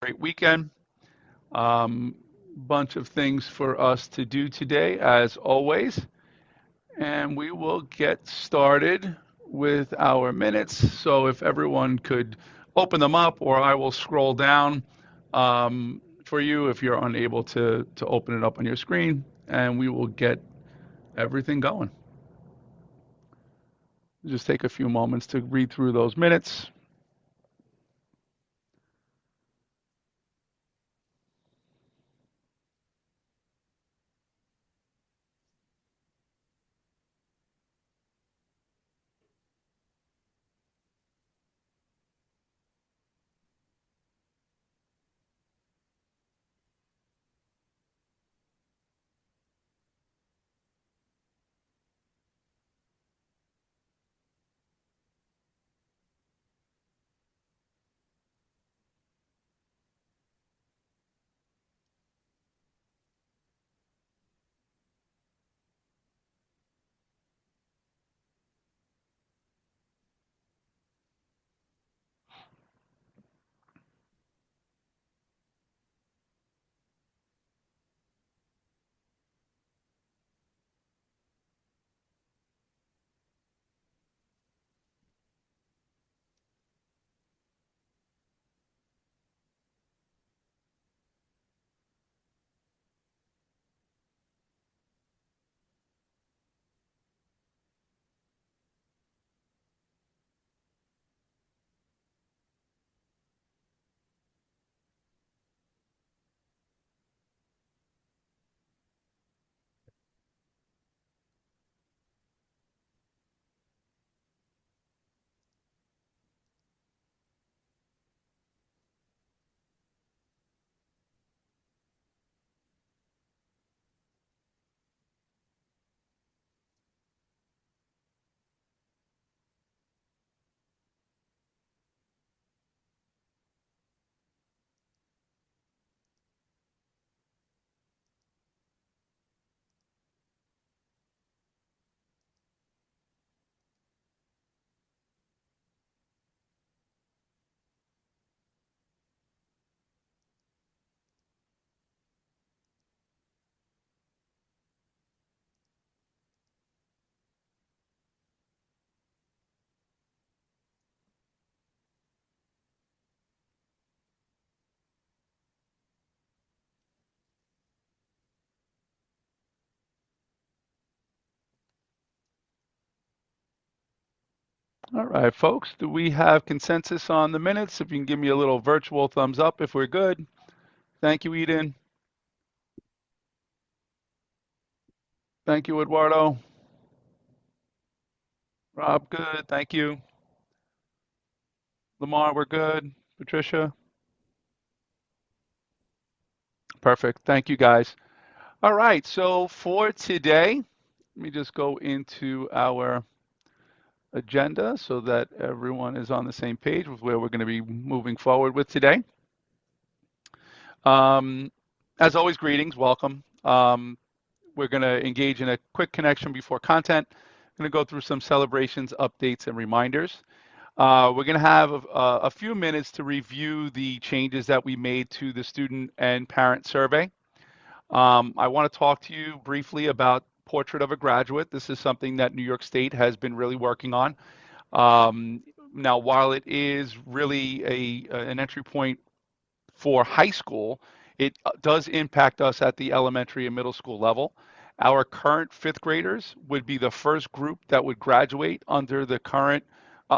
Great weekend. Um, Bunch of things for us to do today, as always, and we will get started with our minutes. So if everyone could open them up, or I will scroll down for you if you're unable to open it up on your screen, and we will get everything going. Just take a few moments to read through those minutes. All right, folks, do we have consensus on the minutes? If you can give me a little virtual thumbs up if we're good. Thank you, Eden. Thank you, Eduardo. Rob, good. Thank you. Lamar, we're good. Patricia, perfect. Thank you, guys. All right, so for today, let me just go into our agenda so that everyone is on the same page with where we're going to be moving forward with today. Um, as always, greetings, welcome. We're going to engage in a quick connection before content. I'm going to go through some celebrations, updates, and reminders. We're going to have a few minutes to review the changes that we made to the student and parent survey. I want to talk to you briefly about Portrait of a Graduate. This is something that New York State has been really working on. Now, while it is really an entry point for high school, it does impact us at the elementary and middle school level. Our current fifth graders would be the first group that would graduate under the current,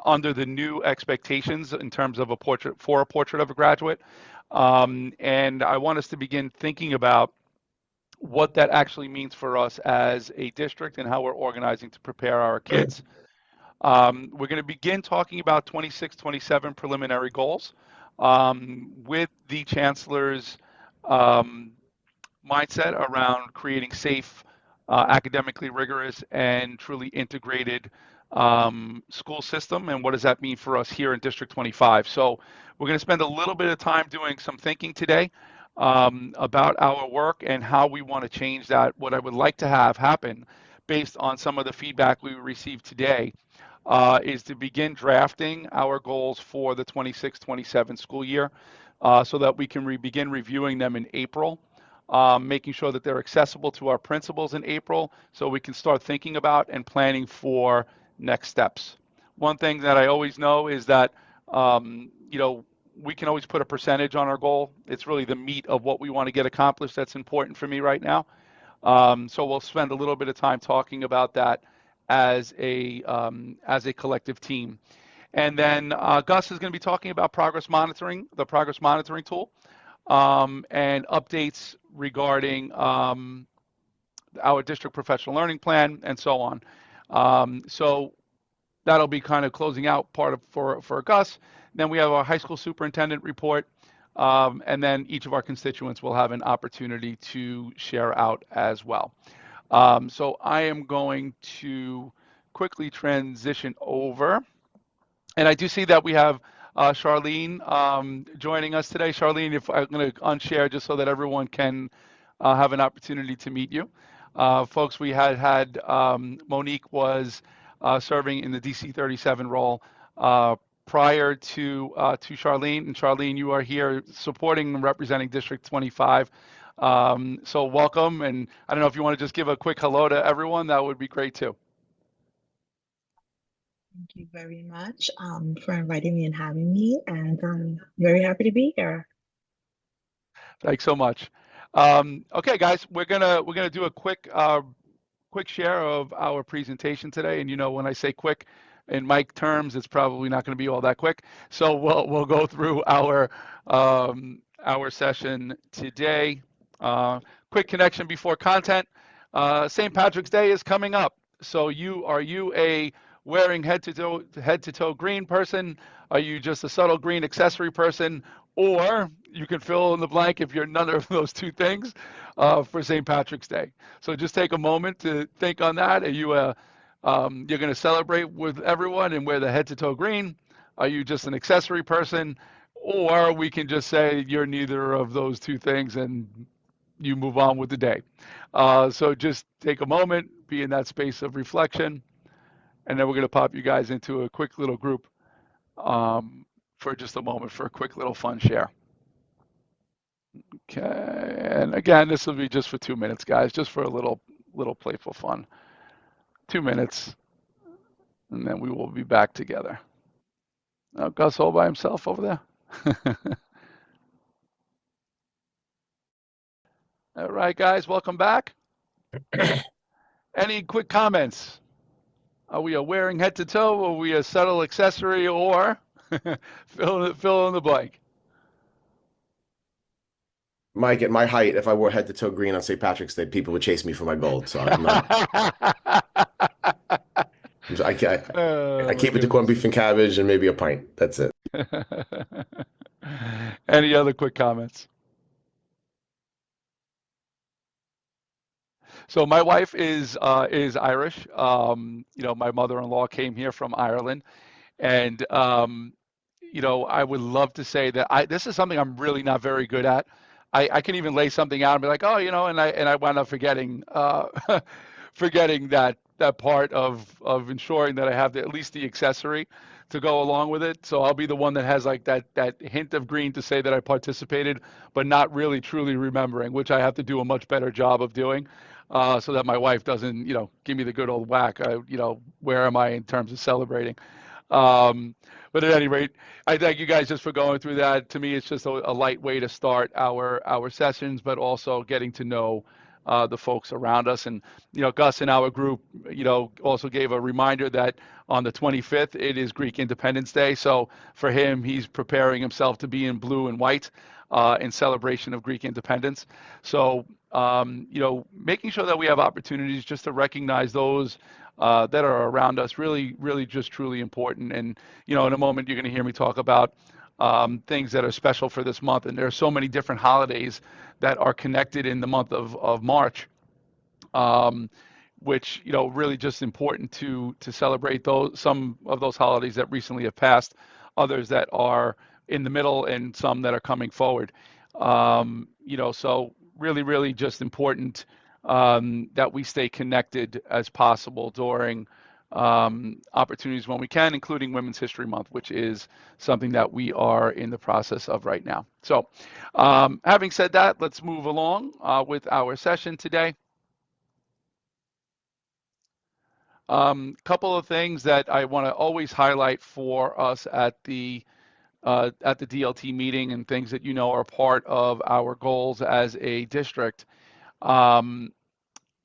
under the new expectations in terms of a portrait of a graduate. And I want us to begin thinking about what that actually means for us as a district and how we're organizing to prepare our kids. We're going to begin talking about 26, 27 preliminary goals with the chancellor's um, mindset around creating safe, academically rigorous, and truly integrated school system. And what does that mean for us here in District 25? So we're going to spend a little bit of time doing some thinking today about our work and how we want to change that. What I would like to have happen based on some of the feedback we received today is to begin drafting our goals for the 26-27 school year. so that we can begin reviewing them in April, making sure that they're accessible to our principals in April so we can start thinking about and planning for next steps. One thing that I always know is that, we can always put a percentage on our goal. It's really the meat of what we want to get accomplished that's important for me right now. So we'll spend a little bit of time talking about that as a collective team. And then Gus is going to be talking about progress monitoring, the progress monitoring tool, and updates regarding our district professional learning plan and so on. So that'll be kind of closing out part of for Gus. Then we have our high school superintendent report, and then each of our constituents will have an opportunity to share out as well. So I am going to quickly transition over. And I do see that we have Charlene joining us today. Charlene, if I'm going to unshare just so that everyone can have an opportunity to meet you. Folks, we had Monique was serving in the DC 37 role prior to Charlene. And Charlene, you are here supporting and representing District 25. So welcome. And I don't know if you want to just give a quick hello to everyone. That would be great too. Thank you very much for inviting me and having me, and I'm very happy to be here. Thanks so much. Okay, guys, we're gonna do a quick share of our presentation today. And when I say quick, in mic terms, it's probably not going to be all that quick. So we'll go through our session today. Quick connection before content. St. Patrick's Day is coming up. So are you a wearing head to toe green person? Are you just a subtle green accessory person? Or you can fill in the blank if you're none of those two things for St. Patrick's Day. So just take a moment to think on that. Are you you're going to celebrate with everyone and wear the head to toe green? Are you just an accessory person? Or we can just say you're neither of those two things and you move on with the day. So just take a moment, be in that space of reflection, and then we're going to pop you guys into a quick little group for just a moment for a quick little fun share. Okay, and again, this will be just for 2 minutes, guys, just for a little playful fun. 2 minutes, and then we will be back together. Oh, Gus all by himself over there. All right, guys, welcome back. Any quick comments? Are we a wearing head to toe? Are we a subtle accessory? Or fill in the blank? Mike, at my height, if I wore head to toe green on St. Patrick's Day, people would chase me for my gold. So I'm not. I keep it to corned beef and cabbage and maybe a pint. That's it. Any other quick comments? So my wife is Irish. My mother-in-law came here from Ireland, and I would love to say that this is something I'm really not very good at. I can even lay something out and be like, oh, and I wound up forgetting forgetting that part of ensuring that I have at least the accessory to go along with it. So I'll be the one that has like that hint of green to say that I participated, but not really truly remembering, which I have to do a much better job of doing. So that my wife doesn't, give me the good old whack. Where am I in terms of celebrating? But at any rate, I thank you guys just for going through that. To me, it's just a light way to start our sessions, but also getting to know the folks around us. And, Gus in our group, also gave a reminder that on the 25th, it is Greek Independence Day. So for him, he's preparing himself to be in blue and white in celebration of Greek independence. So, making sure that we have opportunities just to recognize those that are around us, really, really just truly important. And, in a moment, you're going to hear me talk about things that are special for this month. And there are so many different holidays that are connected in the month of March, which, really just important to celebrate some of those holidays that recently have passed, others that are in the middle, and some that are coming forward. So really, really just important that we stay connected as possible during opportunities when we can, including Women's History Month, which is something that we are in the process of right now. So having said that, let's move along with our session today. Couple of things that I want to always highlight for us at the DLT meeting, and things that are part of our goals as a district,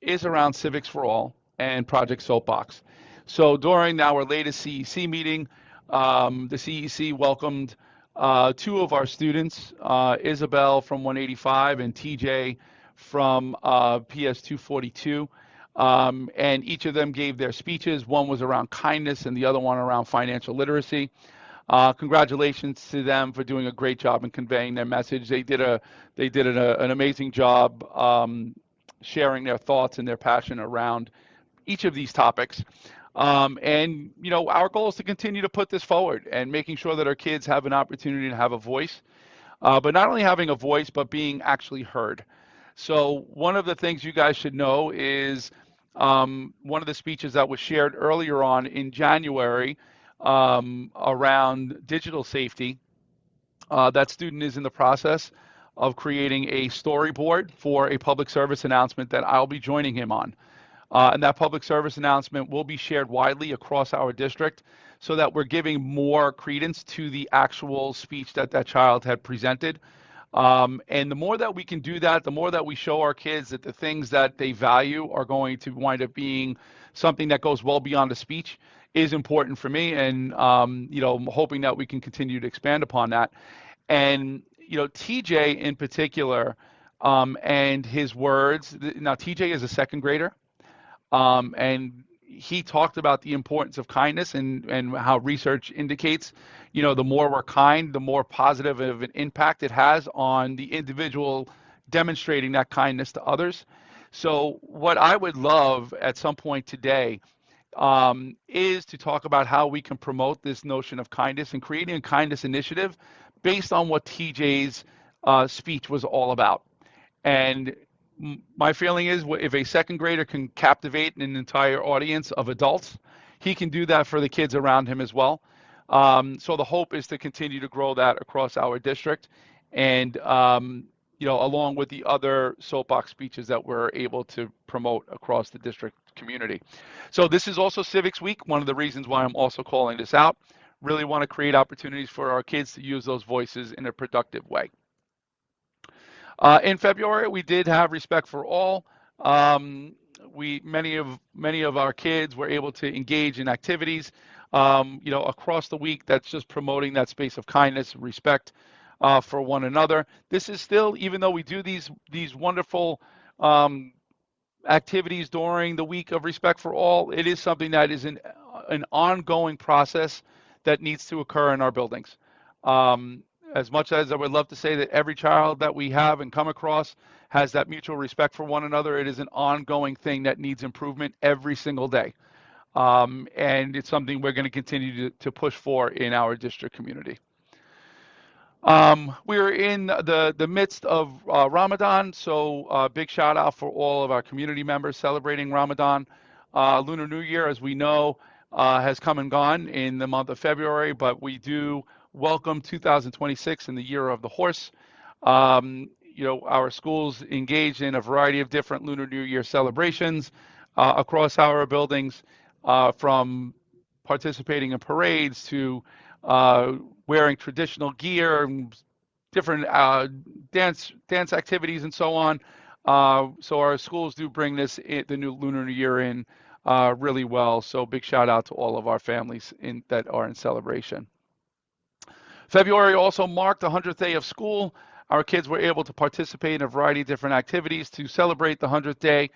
is around Civics for All and Project Soapbox. So during our latest CEC meeting, the CEC welcomed two of our students, Isabel from 185 and TJ from PS 242. And each of them gave their speeches. One was around kindness and the other one around financial literacy. Congratulations to them for doing a great job in conveying their message. They did an amazing job sharing their thoughts and their passion around each of these topics. And our goal is to continue to put this forward and making sure that our kids have an opportunity to have a voice, but not only having a voice, but being actually heard. So one of the things you guys should know is one of the speeches that was shared earlier on in January around digital safety. That student is in the process of creating a storyboard for a public service announcement that I'll be joining him on. And that public service announcement will be shared widely across our district so that we're giving more credence to the actual speech that that child had presented. And the more that we can do that, the more that we show our kids that the things that they value are going to wind up being something that goes well beyond a speech is important for me. And, I'm hoping that we can continue to expand upon that. And, TJ in particular, and his words, now TJ is a second grader. And he talked about the importance of kindness and how research indicates, the more we're kind, the more positive of an impact it has on the individual demonstrating that kindness to others. So what I would love at some point today is to talk about how we can promote this notion of kindness and creating a kindness initiative based on what TJ's speech was all about. And my feeling is if a second grader can captivate an entire audience of adults, he can do that for the kids around him as well. So the hope is to continue to grow that across our district, and along with the other soapbox speeches that we're able to promote across the district community. So this is also Civics Week. One of the reasons why I'm also calling this out. Really want to create opportunities for our kids to use those voices in a productive way. In February, we did have Respect for All. Many of our kids were able to engage in activities, across the week. That's just promoting that space of kindness, respect for one another. This is still, even though we do these wonderful activities during the week of Respect for All, it is something that is an ongoing process that needs to occur in our buildings. As much as I would love to say that every child that we have and come across has that mutual respect for one another, it is an ongoing thing that needs improvement every single day. And it's something we're going to continue to push for in our district community. We're in the midst of Ramadan, so big shout out for all of our community members celebrating Ramadan. Lunar New Year, as we know, has come and gone in the month of February, but we do welcome 2026 in the year of the horse. Our schools engage in a variety of different Lunar New Year celebrations across our buildings, from participating in parades to wearing traditional gear and different dance activities and so on. So our schools do bring the new Lunar New Year in really well. So big shout out to all of our families that are in celebration. February also marked the 100th day of school. Our kids were able to participate in a variety of different activities to celebrate the 100th day.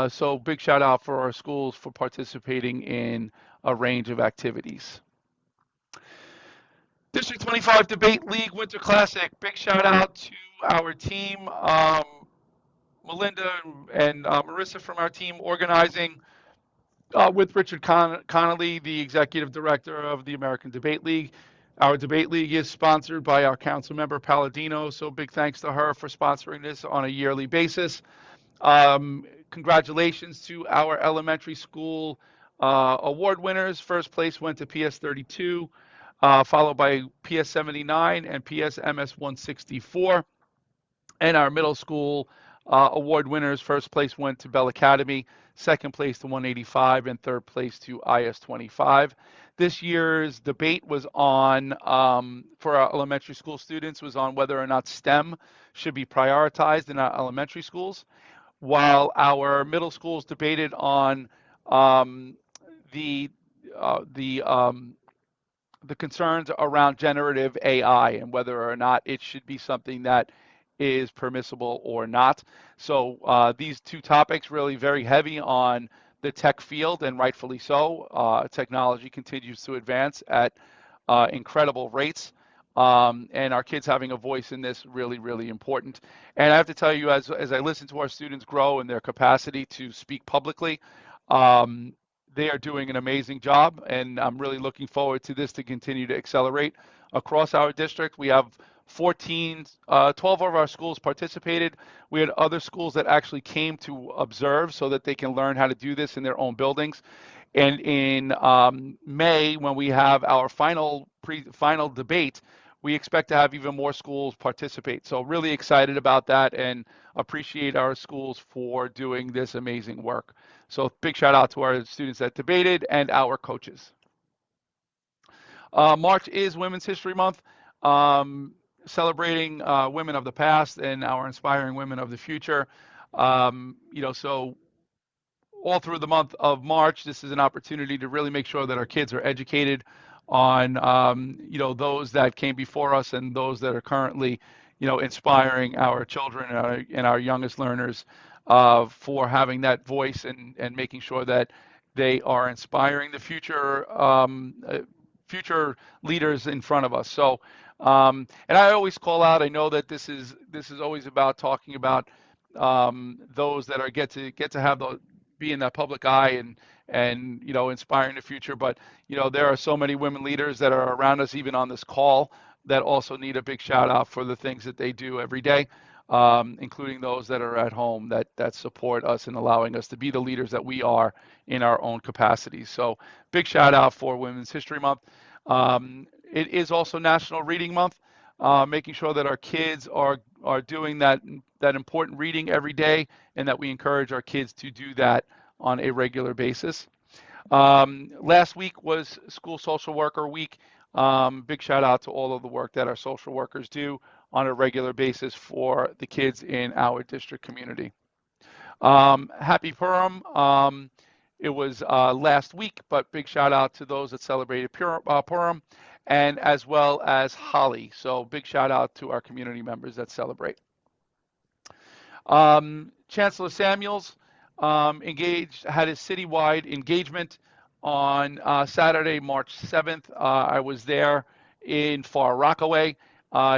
So big shout out for our schools for participating in a range of activities. District 25 Debate League Winter Classic. Big shout out to our team, Melinda and Marissa from our team organizing with Richard Connolly, the executive director of the American Debate League. Our debate league is sponsored by our council member Palladino, so big thanks to her for sponsoring this on a yearly basis. Congratulations to our elementary school Award winners, first place went to PS 32, followed by PS 79 and PS MS 164. And our middle school award winners, first place went to Bell Academy, second place to 185, and third place to IS 25. This year's debate was on, for our elementary school students, was on whether or not STEM should be prioritized in our elementary schools, while our middle schools debated on um, the uh, the um, the concerns around generative AI and whether or not it should be something that is permissible or not. So these two topics really very heavy on the tech field, and rightfully so. Technology continues to advance at incredible rates. And our kids having a voice in this really, really important. And I have to tell you, as I listen to our students grow in their capacity to speak publicly, um, they are doing an amazing job, and I'm really looking forward to this to continue to accelerate across our district. We have 12 of our schools participated. We had other schools that actually came to observe so that they can learn how to do this in their own buildings. And in May, when we have our final debate, we expect to have even more schools participate. So really excited about that and appreciate our schools for doing this amazing work. So big shout out to our students that debated and our coaches. March is Women's History Month, celebrating women of the past and our inspiring women of the future. So all through the month of March, this is an opportunity to really make sure that our kids are educated on, those that came before us and those that are currently, inspiring our children and our youngest learners for having that voice and making sure that they are inspiring the future leaders in front of us. So, and I always call out. I know that this is always about talking about those that are get to have the be in the public eye and inspiring the future. But there are so many women leaders that are around us, even on this call, that also need a big shout out for the things that they do every day, including those that are at home that support us and allowing us to be the leaders that we are in our own capacities. So big shout out for Women's History Month. It is also National Reading Month, making sure that our kids are doing that important reading every day, and that we encourage our kids to do that on a regular basis. Last week was School Social Worker Week. Big shout out to all of the work that our social workers do on a regular basis for the kids in our district community. Happy Purim. It was last week, but big shout out to those that celebrated Purim, and as well as Holly. So big shout out to our community members that celebrate. Chancellor Samuels had his citywide engagement on Saturday, March 7th. I was there in Far Rockaway.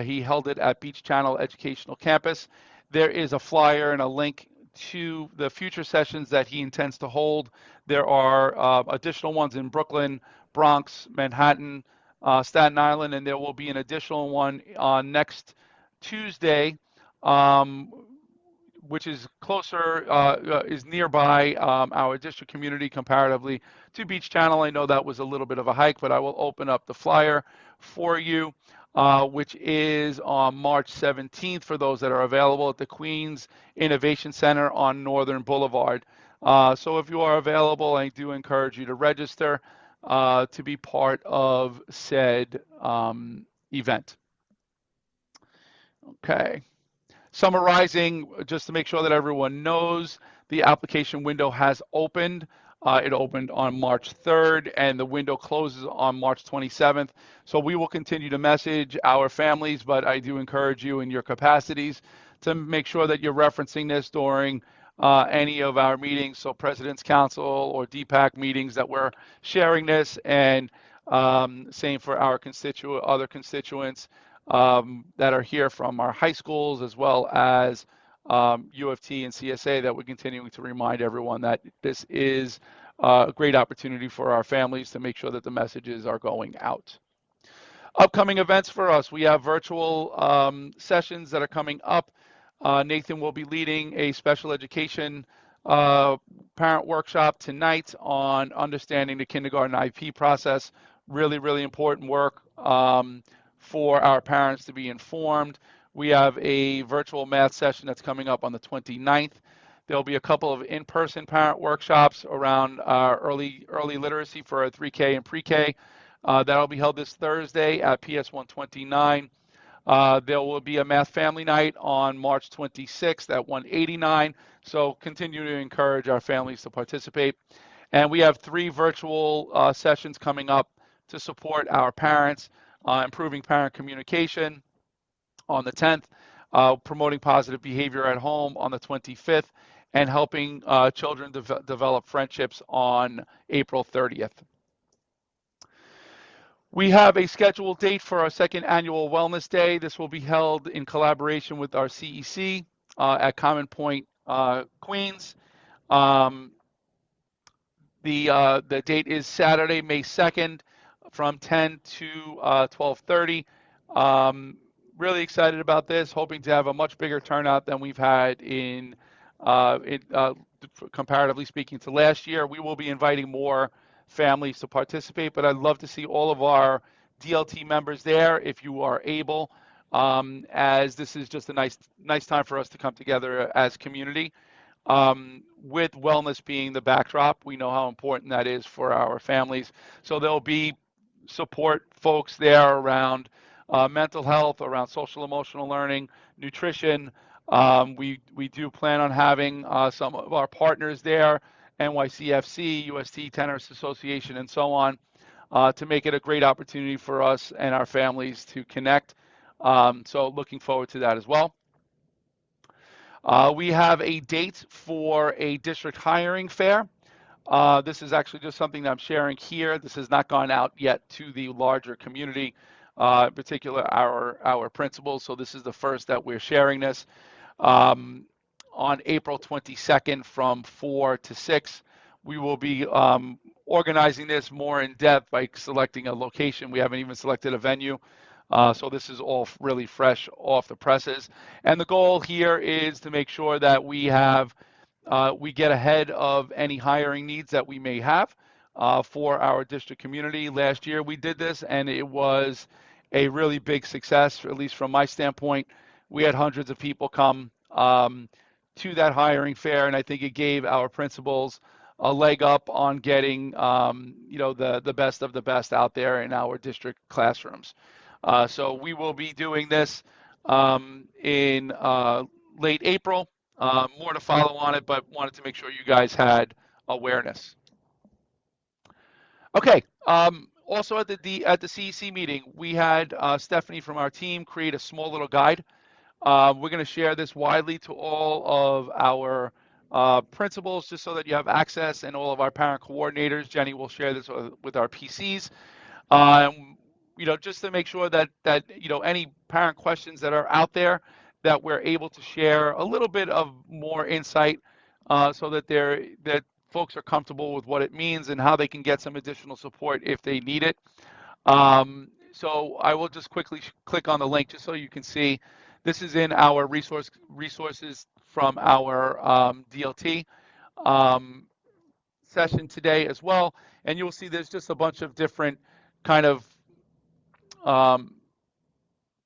He held it at Beach Channel Educational Campus. There is a flyer and a link to the future sessions that he intends to hold. There are additional ones in Brooklyn, Bronx, Manhattan, Staten Island, and there will be an additional one on next Tuesday, which is closer, is nearby our district community comparatively to Beach Channel. I know that was a little bit of a hike, but I will open up the flyer for you, which is on March 17th for those that are available at the Queens Innovation Center on Northern Boulevard. So if you are available, I do encourage you to register to be part of said event. Okay. Summarizing, just to make sure that everyone knows, the application window has opened. It opened on March 3rd, and the window closes on March 27th. So we will continue to message our families, but I do encourage you in your capacities to make sure that you're referencing this during any of our meetings, so President's Council or DPAC meetings, that we're sharing this, and same for our other constituents that are here from our high schools, as well as U of T and CSA, that we're continuing to remind everyone that this is a great opportunity for our families to make sure that the messages are going out. Upcoming events for us, we have virtual sessions that are coming up. Nathan will be leading a special education uh, parent workshop tonight on understanding the kindergarten IP process. Really, really important work for our parents to be informed. We have a virtual math session that's coming up on the 29th. There'll be a couple of in-person parent workshops around early literacy for our 3K and pre-K. That'll be held this Thursday at PS 129. There will be a math family night on March 26th at 189. So continue to encourage our families to participate. And we have 3 virtual sessions coming up to support our parents, improving parent communication on the 10th, promoting positive behavior at home on the 25th, and helping children develop friendships on April 30th. We have a scheduled date for our second annual Wellness Day. This will be held in collaboration with our CEC at Common Point, Queens. Um, the date is Saturday, May 2nd, from 10 to 12:30. Really excited about this. Hoping to have a much bigger turnout than we've had in comparatively speaking to last year. We will be inviting more families to participate, but I'd love to see all of our DLT members there if you are able, as this is just a nice time for us to come together as community. With wellness being the backdrop, we know how important that is for our families. So there'll be support folks there around mental health, around social emotional learning, nutrition. We do plan on having some of our partners there, NYCFC, UST Tennis Association, and so on, to make it a great opportunity for us and our families to connect. So looking forward to that as well. We have a date for a district hiring fair. This is actually just something that I'm sharing here. This has not gone out yet to the larger community, in particular our principals. So this is the first that we're sharing this. On April 22nd from 4 to 6, we will be organizing this more in depth by selecting a location. We haven't even selected a venue. So this is all really fresh off the presses. And the goal here is to make sure that we get ahead of any hiring needs that we may have for our district community. Last year we did this, and it was a really big success, at least from my standpoint. We had hundreds of people come to that hiring fair, and I think it gave our principals a leg up on getting the best of the best out there in our district classrooms. So we will be doing this in late April. More to follow on it, but wanted to make sure you guys had awareness. Okay. Also at the CEC meeting, we had Stephanie from our team create a small little guide. We're going to share this widely to all of our principals, just so that you have access, and all of our parent coordinators. Jenny will share this with our PCs. Just to make sure that any parent questions that are out there, that we're able to share a little bit of more insight, so that folks are comfortable with what it means and how they can get some additional support if they need it. So I will just quickly click on the link just so you can see. This is in our resources from our DLT session today as well, and you'll see there's just a bunch of different kind of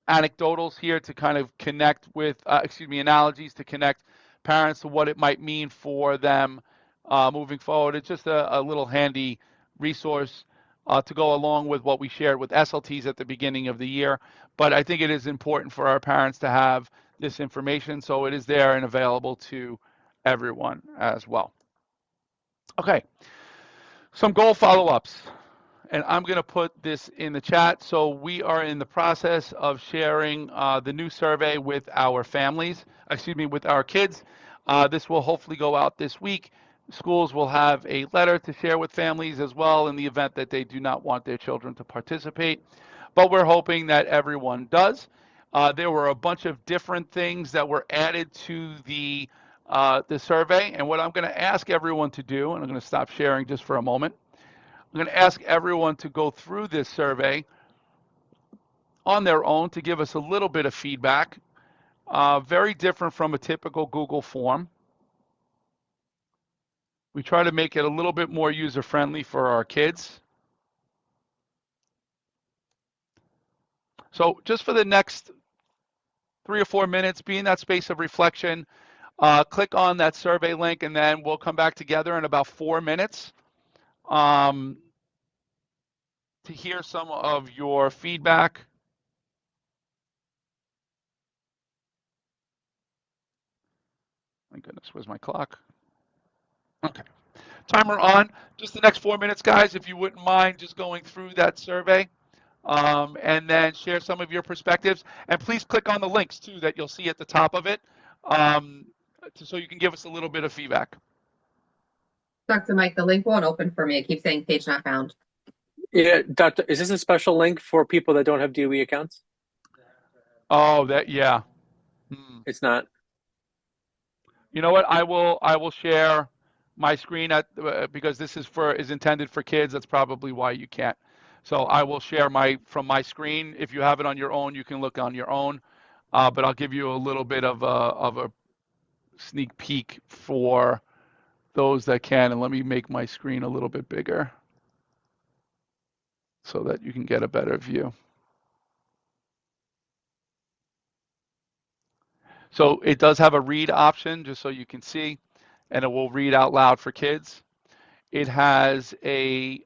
anecdotals here to kind of connect with, analogies to connect parents to what it might mean for them moving forward. It's just a little handy resource to go along with what we shared with SLTs at the beginning of the year. But I think it is important for our parents to have this information, so it is there and available to everyone as well. Okay, some goal follow-ups. And I'm going to put this in the chat. So we are in the process of sharing the new survey with our families, with our kids. This will hopefully go out this week. Schools will have a letter to share with families as well in the event that they do not want their children to participate. But we're hoping that everyone does. There were a bunch of different things that were added to the survey. And what I'm going to ask everyone to do, and I'm going to stop sharing just for a moment, I'm going to ask everyone to go through this survey on their own to give us a little bit of feedback. Very different from a typical Google form. We try to make it a little bit more user-friendly for our kids. So just for the next 3 or 4 minutes, be in that space of reflection. Click on that survey link, and then we'll come back together in about 4 minutes um, to hear some of your feedback. My goodness, where's my clock? Okay. Timer on. Just the next 4 minutes, guys, if you wouldn't mind just going through that survey. And then share some of your perspectives. And please click on the links too that you'll see at the top of it, um, so you can give us a little bit of feedback. Dr. Mike, the link won't open for me. It keeps saying page not found. Yeah, Doctor, is this a special link for people that don't have DOE accounts? Oh, yeah. It's not. You know what? I will share my screen because this is intended for kids. That's probably why you can't. So I will share from my screen. If you have it on your own, you can look on your own. But I'll give you a little bit of a sneak peek for those that can. And let me make my screen a little bit bigger so that you can get a better view. So it does have a read option, just so you can see, and it will read out loud for kids. It has a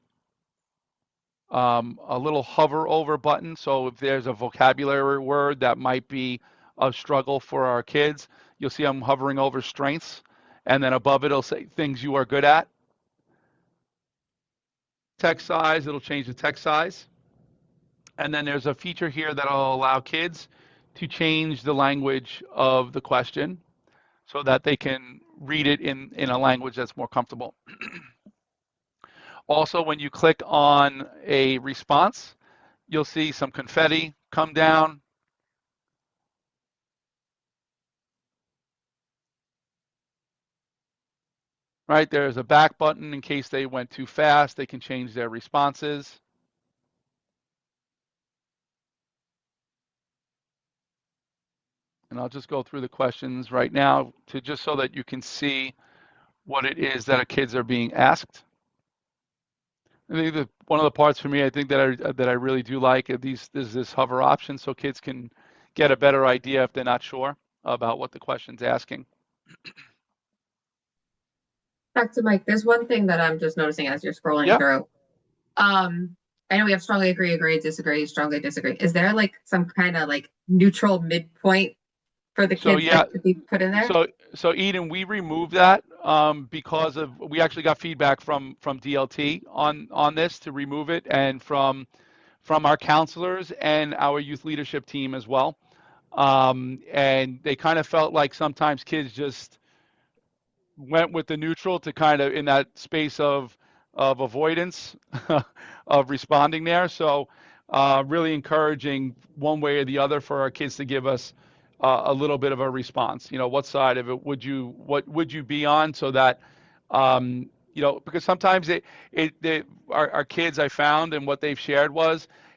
little hover over button. So if there's a vocabulary word that might be a struggle for our kids, you'll see I'm hovering over strengths, and then above it, it'll say things you are good at. Text size, it'll change the text size. And then there's a feature here that'll allow kids to change the language of the question so that they can read it in a language that's more comfortable. Also, when you click on a response, you'll see some confetti come down. Right, there's a back button in case they went too fast. They can change their responses. And I'll just go through the questions right now just so that you can see what it is that our kids are being asked. I think that one of the parts for me, I think that I really do like is this hover option, so kids can get a better idea if they're not sure about what the question's asking. Dr. Mike, there's one thing that I'm just noticing as you're scrolling through. I know we have strongly agree, disagree, strongly disagree. Is there like some kind of like neutral midpoint for the kids that could be put in there? So Eden, we removed that because we actually got feedback from DLT on this to remove it, and from our counselors and our youth leadership team as well. And they kind of felt like sometimes kids just went with the neutral to kind of in that space of avoidance of responding there. So really encouraging one way or the other for our kids to give us a little bit of a response. You know, what side of it would you be on, so that you know, because sometimes our kids, I found, and what they've shared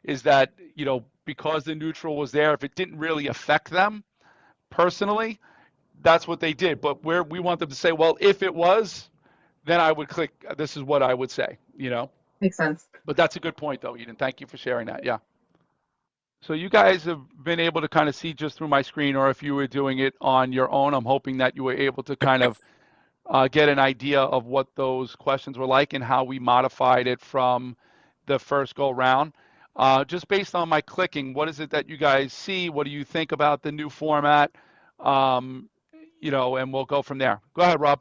is that, you know, because the neutral was there, if it didn't really affect them personally, that's what they did. But we want them to say, well, if it was, then I would click, this is what I would say, you know? Makes sense. But that's a good point, though, Eden. Thank you for sharing that. Yeah. So you guys have been able to kind of see just through my screen, or if you were doing it on your own, I'm hoping that you were able to kind of get an idea of what those questions were like and how we modified it from the first go round. Just based on my clicking, what is it that you guys see? What do you think about the new format? You know, and we'll go from there. Go ahead, Rob.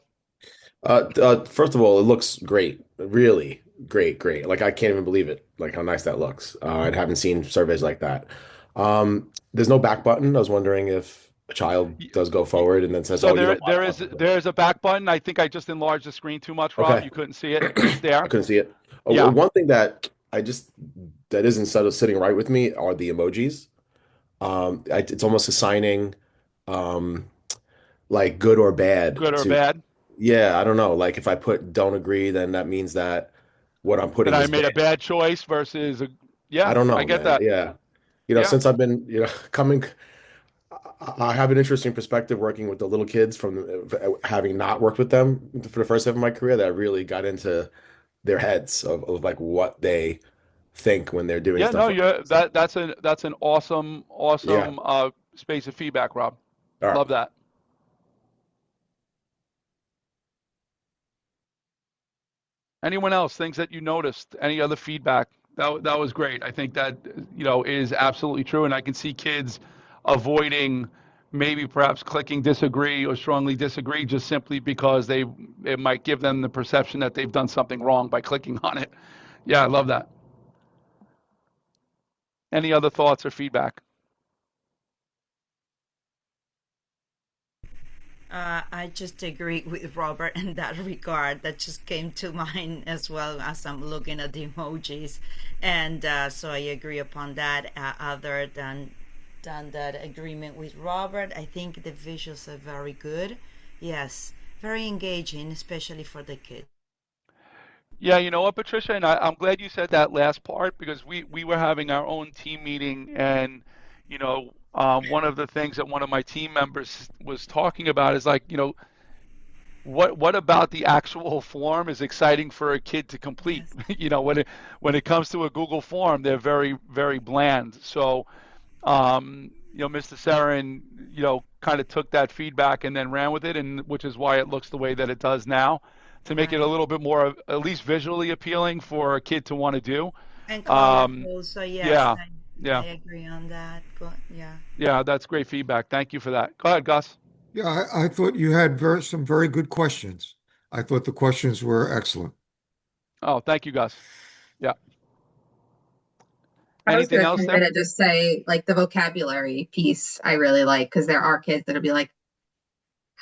First of all, it looks great. Really great. Like, I can't even believe it, like how nice that looks. I haven't seen surveys like that. There's no back button. I was wondering if a child does go forward and then says, So "Oh, you don't there want is a back button. I think I just enlarged the screen too much, Rob. Okay. You couldn't see it. It's there. I couldn't see it. Yeah. One thing that isn't sitting right with me are the emojis. It's almost assigning like good or bad Good or to. bad. Yeah, I don't know. Like, if I put don't agree, then that means that what I'm putting That I is made a bad. bad choice versus I don't I know, get man. that. Yeah. You know, Yeah. since I've been, coming, I have an interesting perspective working with the little kids from having not worked with them for the first half of my career that I really got into their heads of like what they think when they're doing Yeah, stuff no, like you're this. that's an awesome Yeah. space of feedback, Rob. All right. Love that. Anyone else, things that you noticed, any other feedback? That was great. I think that is absolutely true, and I can see kids avoiding maybe perhaps clicking disagree or strongly disagree just simply because it might give them the perception that they've done something wrong by clicking on it. Yeah, I love that. Any other thoughts or feedback? I just agree with Robert in that regard. That just came to mind as well as I'm looking at the emojis, and so I agree upon that. Other than that agreement with Robert, I think the visuals are very good. Yes, very engaging, especially for the kids. Yeah, you know what, Patricia, and I'm glad you said that last part because we were having our own team meeting, and one of the things that one of my team members was talking about is like, what about the actual form is exciting for a kid to complete? Yes. When it comes to a Google form, they're very, very bland. So Mr. Sarin, kind of took that feedback and then ran with it, and which is why it looks the way that it does now, to make it a Right. little bit more, at least visually appealing for a kid to want to do. And Um, colorful. So yes, yeah, I yeah, agree on that. Yeah. yeah, that's great feedback. Thank you for that. Go ahead, Gus. Yeah, I thought you had some very good questions. I thought the questions were excellent. Oh, thank you, Gus. Yeah. I was Anything going to else come in there? and just say, like, the vocabulary piece I really like because there are kids that'll be like,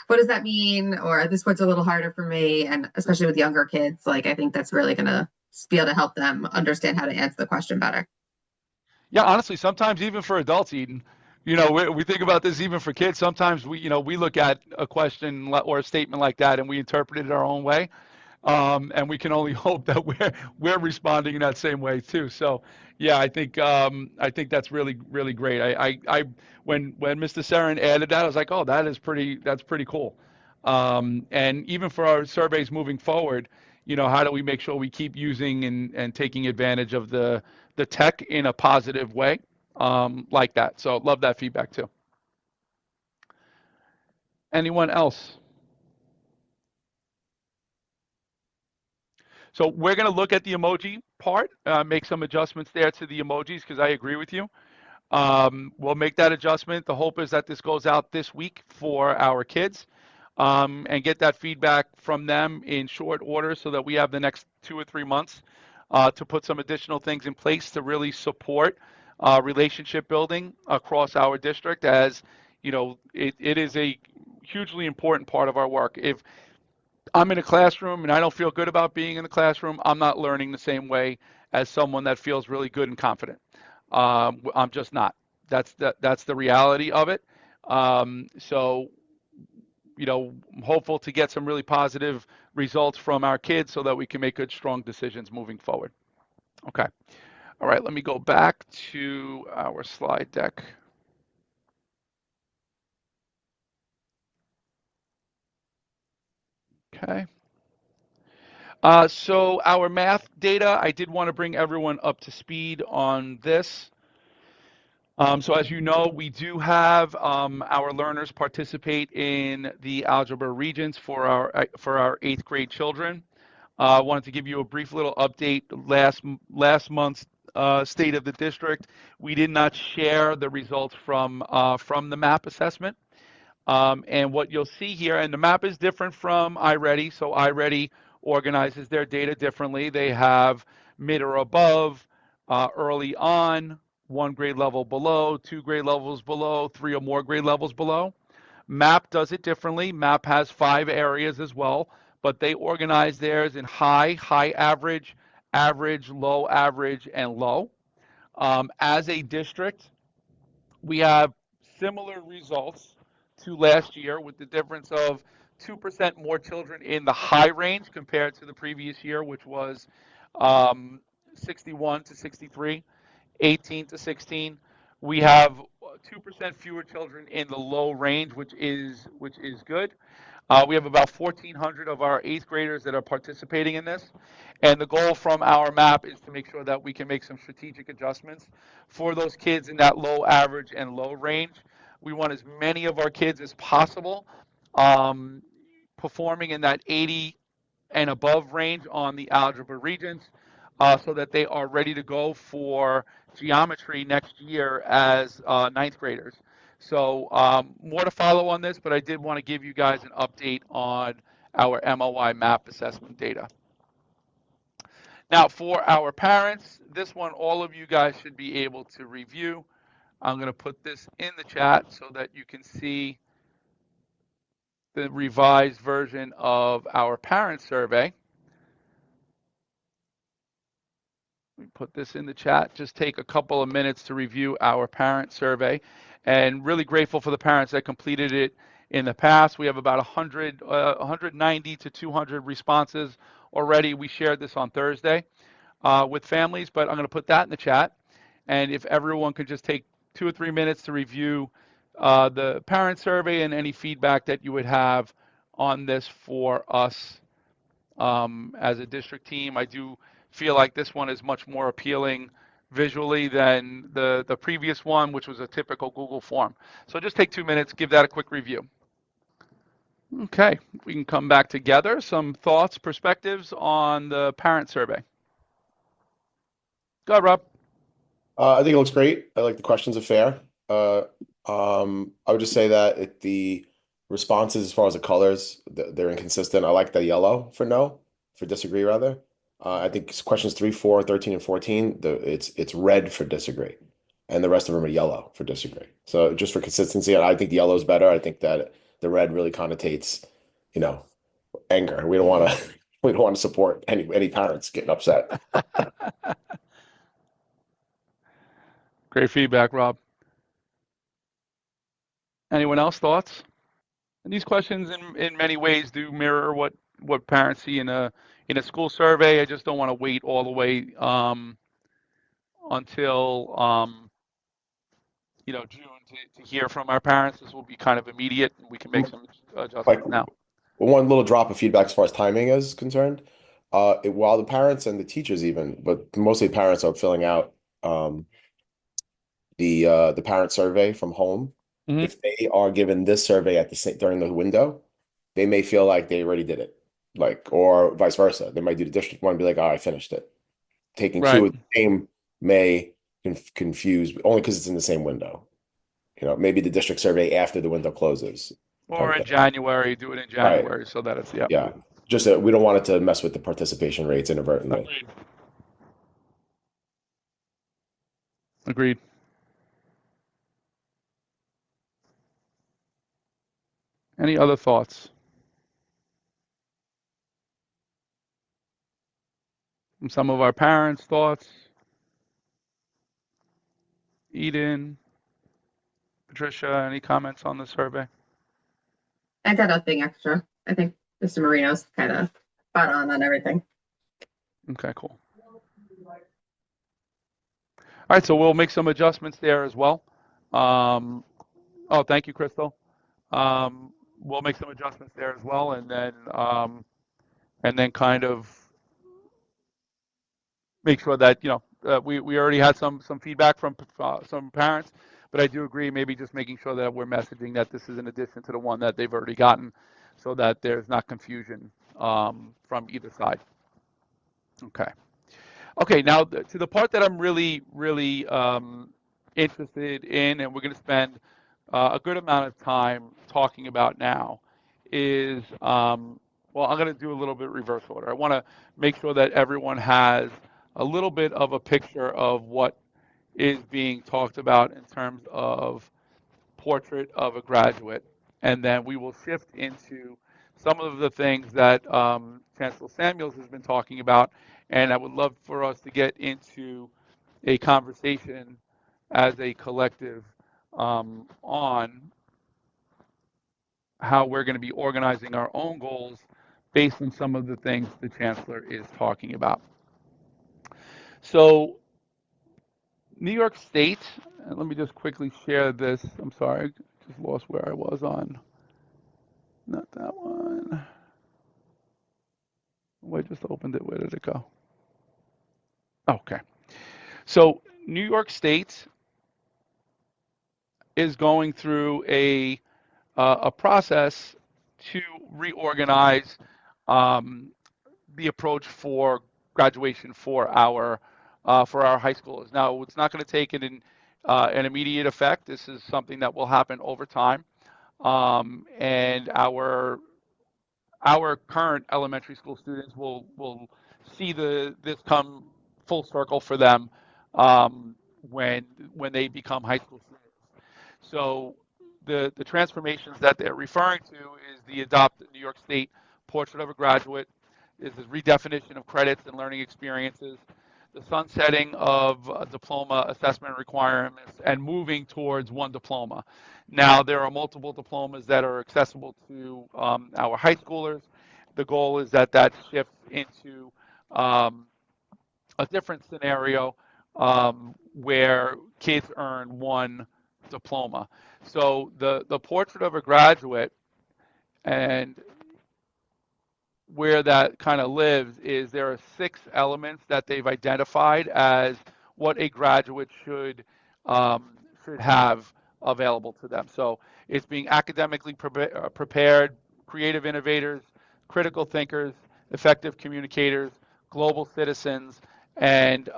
what does that mean? Or this word's a little harder for me. And especially with younger kids, like, I think that's really going to be able to help them understand how to answer the question better. Yeah, honestly, sometimes even for adults, Eden, we think about this even for kids. Sometimes we look at a question or a statement like that and we interpret it our own way. And we can only hope that we're responding in that same way too. So, yeah, I think that's really really great. When Mr. Sarin added that, I was like, oh, that's pretty cool. And even for our surveys moving forward, how do we make sure we keep using and taking advantage of the tech in a positive way, like that. So love that feedback too. Anyone else? So we're going to look at the emoji part, make some adjustments there to the emojis because I agree with you. We'll make that adjustment. The hope is that this goes out this week for our kids, and get that feedback from them in short order so that we have the next 2 or 3 months to put some additional things in place to really support relationship building across our district. As it is a hugely important part of our work. If I'm in a classroom and I don't feel good about being in the classroom, I'm not learning the same way as someone that feels really good and confident. I'm just not. That's the reality of it. So I'm hopeful to get some really positive results from our kids so that we can make good, strong decisions moving forward. Okay. All right. Let me go back to our slide deck. Okay. So our math data, I did want to bring everyone up to speed on this. So as you know, we do have our learners participate in the algebra regents for our eighth grade children. I wanted to give you a brief little update. Last month's state of the district, we did not share the results from the MAP assessment. And what you'll see here, and the map is different from iReady. So iReady organizes their data differently. They have mid or above, early on, 1 grade level below, 2 grade levels below, 3 or more grade levels below. MAP does it differently. MAP has 5 areas as well, but they organize theirs in high, high average, average, low average, and low. As a district, we have similar results to last year with the difference of 2% more children in the high range compared to the previous year, which was 61 to 63, 18 to 16. We have 2% fewer children in the low range, which is good. We have about 1,400 of our eighth graders that are participating in this. And the goal from our map is to make sure that we can make some strategic adjustments for those kids in that low, average, and low range. We want as many of our kids as possible performing in that 80 and above range on the algebra regents, so that they are ready to go for geometry next year as ninth graders. So more to follow on this, but I did want to give you guys an update on our MOI map assessment data. Now, for our parents, this one all of you guys should be able to review. I'm going to put this in the chat so that you can see the revised version of our parent survey. We put this in the chat. Just take a couple of minutes to review our parent survey, and really grateful for the parents that completed it in the past. We have about 190 to 200 responses already. We shared this on Thursday with families, but I'm going to put that in the chat. And if everyone could just take 2 or 3 minutes to review the parent survey and any feedback that you would have on this for us as a district team. I do feel like this one is much more appealing visually than the previous one, which was a typical Google form. So just take 2 minutes, give that a quick review. Okay, we can come back together. Some thoughts, perspectives on the parent survey. Go ahead, Rob. I think it looks great. I like the questions are fair. I would just say that the responses as far as the colors, they're inconsistent. I like the yellow for no, for disagree rather. I think questions 3, 4, 13, and 14, it's red for disagree, and the rest of them are yellow for disagree. So just for consistency, I think the yellow is better. I think that the red really connotates, anger. We don't want to we don't want to support any parents getting upset. Great feedback, Rob. Anyone else thoughts? And these questions in many ways do mirror what parents see in a school survey. I just don't want to wait all the way until June to hear from our parents. This will be kind of immediate, and we can make some adjustments now. One little drop of feedback as far as timing is concerned. While the parents and the teachers even, but mostly parents are filling out the parent survey from home. Mm-hmm. If they are given this survey during the window, they may feel like they already did it, or vice versa. They might do the district one and be like, "Oh, I finished it." Taking Right. two of the same may confuse, only because it's in the same window. Maybe the district survey after the window closes. Or in January, do it in January, so that it's yeah. Just that we don't want it to mess with the participation rates inadvertently. Agreed. Any other thoughts? From some of our parents' thoughts? Eden, Patricia, any comments on the survey? I got nothing extra. I think Mr. Marino's kind of spot on everything. Okay, cool. All right, so we'll make some adjustments there as well. Thank you, Crystal. We'll make some adjustments there as well, and then kind of make sure that we already had some feedback from some parents, but I do agree, maybe just making sure that we're messaging that this is in addition to the one that they've already gotten, so that there's not confusion from either side. Okay, now to the part that I'm really interested in, and we're going to spend a good amount of time talking about now, is I'm going to do a little bit reverse order. I want to make sure that everyone has a little bit of a picture of what is being talked about in terms of portrait of a graduate, and then we will shift into some of the things that Chancellor Samuels has been talking about, and I would love for us to get into a conversation as a collective on how we're going to be organizing our own goals based on some of the things the Chancellor is talking about. So New York State, and let me just quickly share this. I'm sorry, I just lost where I was on. Not that one. Oh, I just opened it. Where did it go? Okay. So New York State is going through a process to reorganize um, the approach for graduation for our high schoolers. Now, it's not going to take an immediate effect. This is something that will happen over time, and our current elementary school students will see this come full circle for them when they become high school students. So the transformations that they're referring to is the Adopt New York State Portrait of a Graduate, is the redefinition of credits and learning experiences, the sunsetting of diploma assessment requirements, and moving towards one diploma. Now, there are multiple diplomas that are accessible to our high schoolers. The goal is that shifts into a different scenario where kids earn one diploma. So the portrait of a graduate and where that kind of lives is there are 6 elements that they've identified as what a graduate should have available to them. So it's being academically prepared, creative innovators, critical thinkers, effective communicators, global citizens, and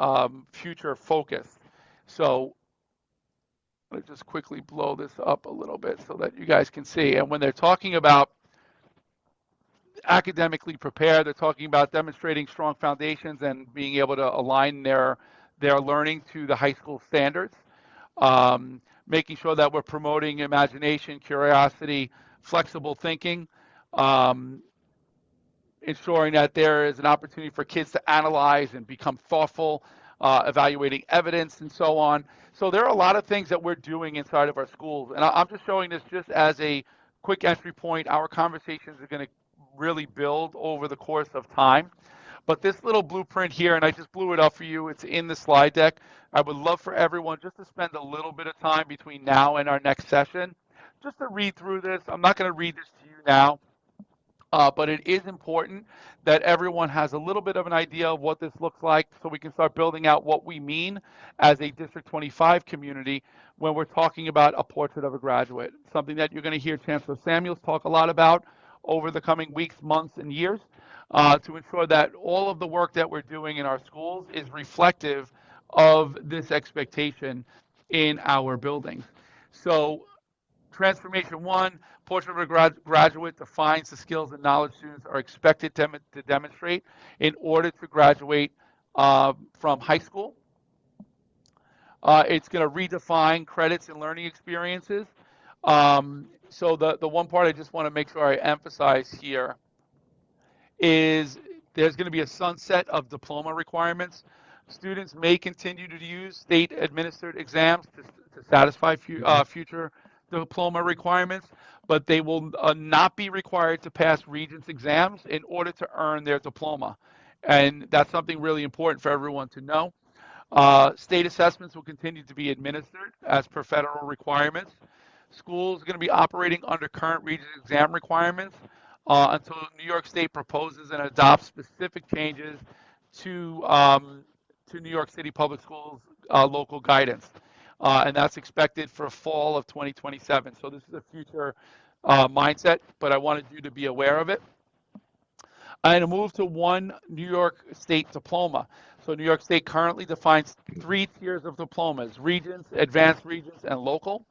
future focused. So let me just quickly blow this up a little bit so that you guys can see. And when they're talking about academically prepared, they're talking about demonstrating strong foundations and being able to align their learning to the high school standards. Making sure that we're promoting imagination, curiosity, flexible thinking, ensuring that there is an opportunity for kids to analyze and become thoughtful, evaluating evidence, and so on. So there are a lot of things that we're doing inside of our schools. And I'm just showing this just as a quick entry point. Our conversations are going to really build over the course of time. But this little blueprint here, and I just blew it up for you, it's in the slide deck. I would love for everyone just to spend a little bit of time between now and our next session, just to read through this. I'm not going to read this to you now. But it is important that everyone has a little bit of an idea of what this looks like so we can start building out what we mean as a District 25 community when we're talking about a portrait of a graduate, something that you're going to hear Chancellor Samuels talk a lot about over the coming weeks, months, and years to ensure that all of the work that we're doing in our schools is reflective of this expectation in our buildings. So Transformation 1, portrait of a graduate defines the skills and knowledge students are expected to demonstrate in order to graduate from high school. It's going to redefine credits and learning experiences. So the one part I just want to make sure I emphasize here is there's going to be a sunset of diploma requirements. Students may continue to use state-administered exams to satisfy future diploma requirements, but they will not be required to pass Regents exams in order to earn their diploma. And that's something really important for everyone to know. State assessments will continue to be administered as per federal requirements. Schools are going to be operating under current Regents exam requirements until New York State proposes and adopts specific changes to New York City Public Schools local guidance. And that's expected for fall of 2027. So this is a future mindset, but I wanted you to be aware of it. And a move to one New York State diploma. So New York State currently defines 3 tiers of diplomas: Regents, Advanced Regents, and Local.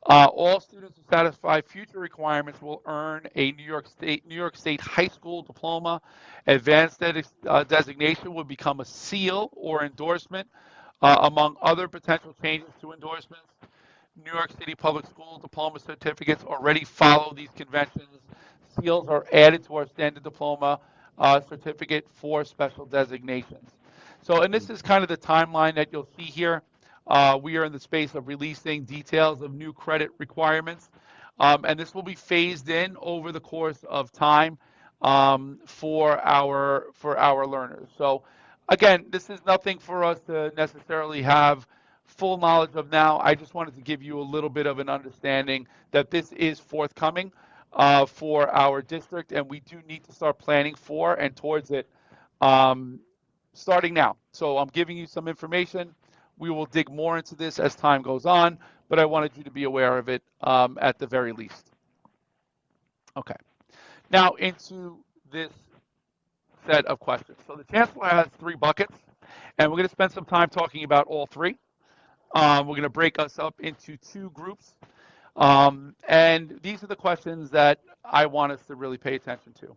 All students who satisfy future requirements will earn a New York State high school diploma. Advanced designation will become a seal or endorsement. Among other potential changes to endorsements, New York City Public School diploma certificates already follow these conventions. Seals are added to our standard diploma certificate for special designations. So, and this is kind of the timeline that you'll see here. We are in the space of releasing details of new credit requirements, and this will be phased in over the course of time for our learners. So, again, this is nothing for us to necessarily have full knowledge of now. I just wanted to give you a little bit of an understanding that this is forthcoming for our district, and we do need to start planning for and towards it um, starting now. So I'm giving you some information. We will dig more into this as time goes on, but I wanted you to be aware of it at the very least. Okay. Now into this set of questions. So the Chancellor has 3 buckets, and we're going to spend some time talking about all 3. We're going to break us up into 2 groups. And these are the questions that I want us to really pay attention to.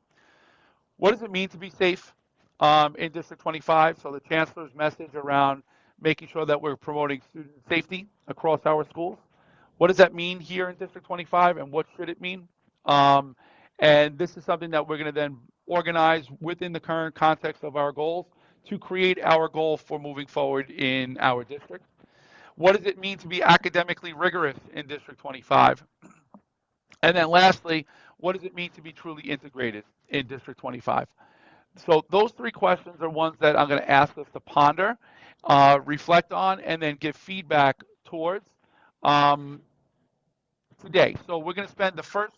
What does it mean to be safe in District 25? So the Chancellor's message around making sure that we're promoting student safety across our schools. What does that mean here in District 25, and what should it mean? And this is something that we're going to then organize within the current context of our goals to create our goal for moving forward in our district. What does it mean to be academically rigorous in District 25? And then lastly, what does it mean to be truly integrated in District 25? So those 3 questions are ones that I'm going to ask us to ponder, reflect on, and then give feedback towards today. So we're going to spend the first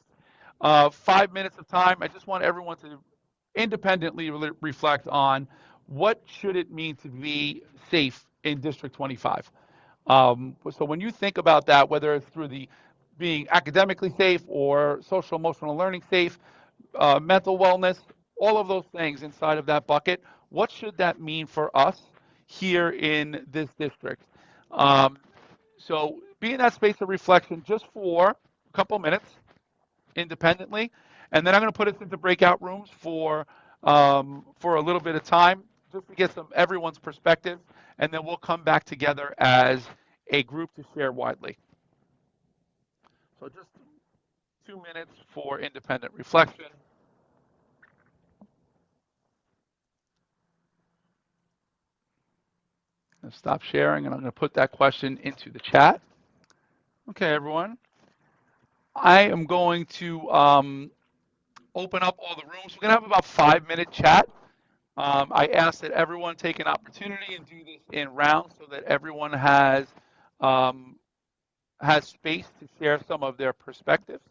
5 minutes of time. I just want everyone to independently reflect on what should it mean to be safe in District 25. So when you think about that, whether it's through the being academically safe or social emotional learning safe, mental wellness, all of those things inside of that bucket, what should that mean for us here in this district? So be in that space of reflection just for a couple minutes independently, and then I'm going to put us into breakout rooms for a little bit of time just to get everyone's perspective, and then we'll come back together as a group to share widely. So just 2 minutes for independent reflection. I'm going to stop sharing, and I'm going to put that question into the chat. Okay, everyone. I am going to open up all the rooms. We're going to have about 5-minute chat. I ask that everyone take an opportunity and do this in rounds so that everyone has space to share some of their perspectives.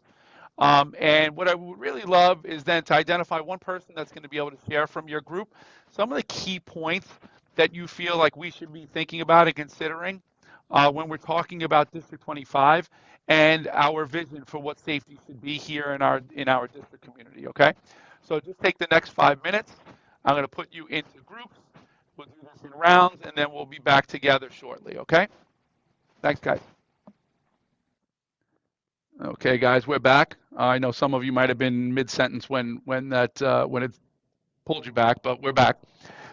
And what I would really love is then to identify one person that's going to be able to share from your group some of the key points that you feel like we should be thinking about and considering when we're talking about District 25 and our vision for what safety should be here in our district community. Okay, so just take the next 5 minutes. I'm going to put you into groups. We'll do this in rounds, and then we'll be back together shortly. Okay, thanks, guys. Okay, guys, we're back. I know some of you might have been mid-sentence when it pulled you back, but we're back.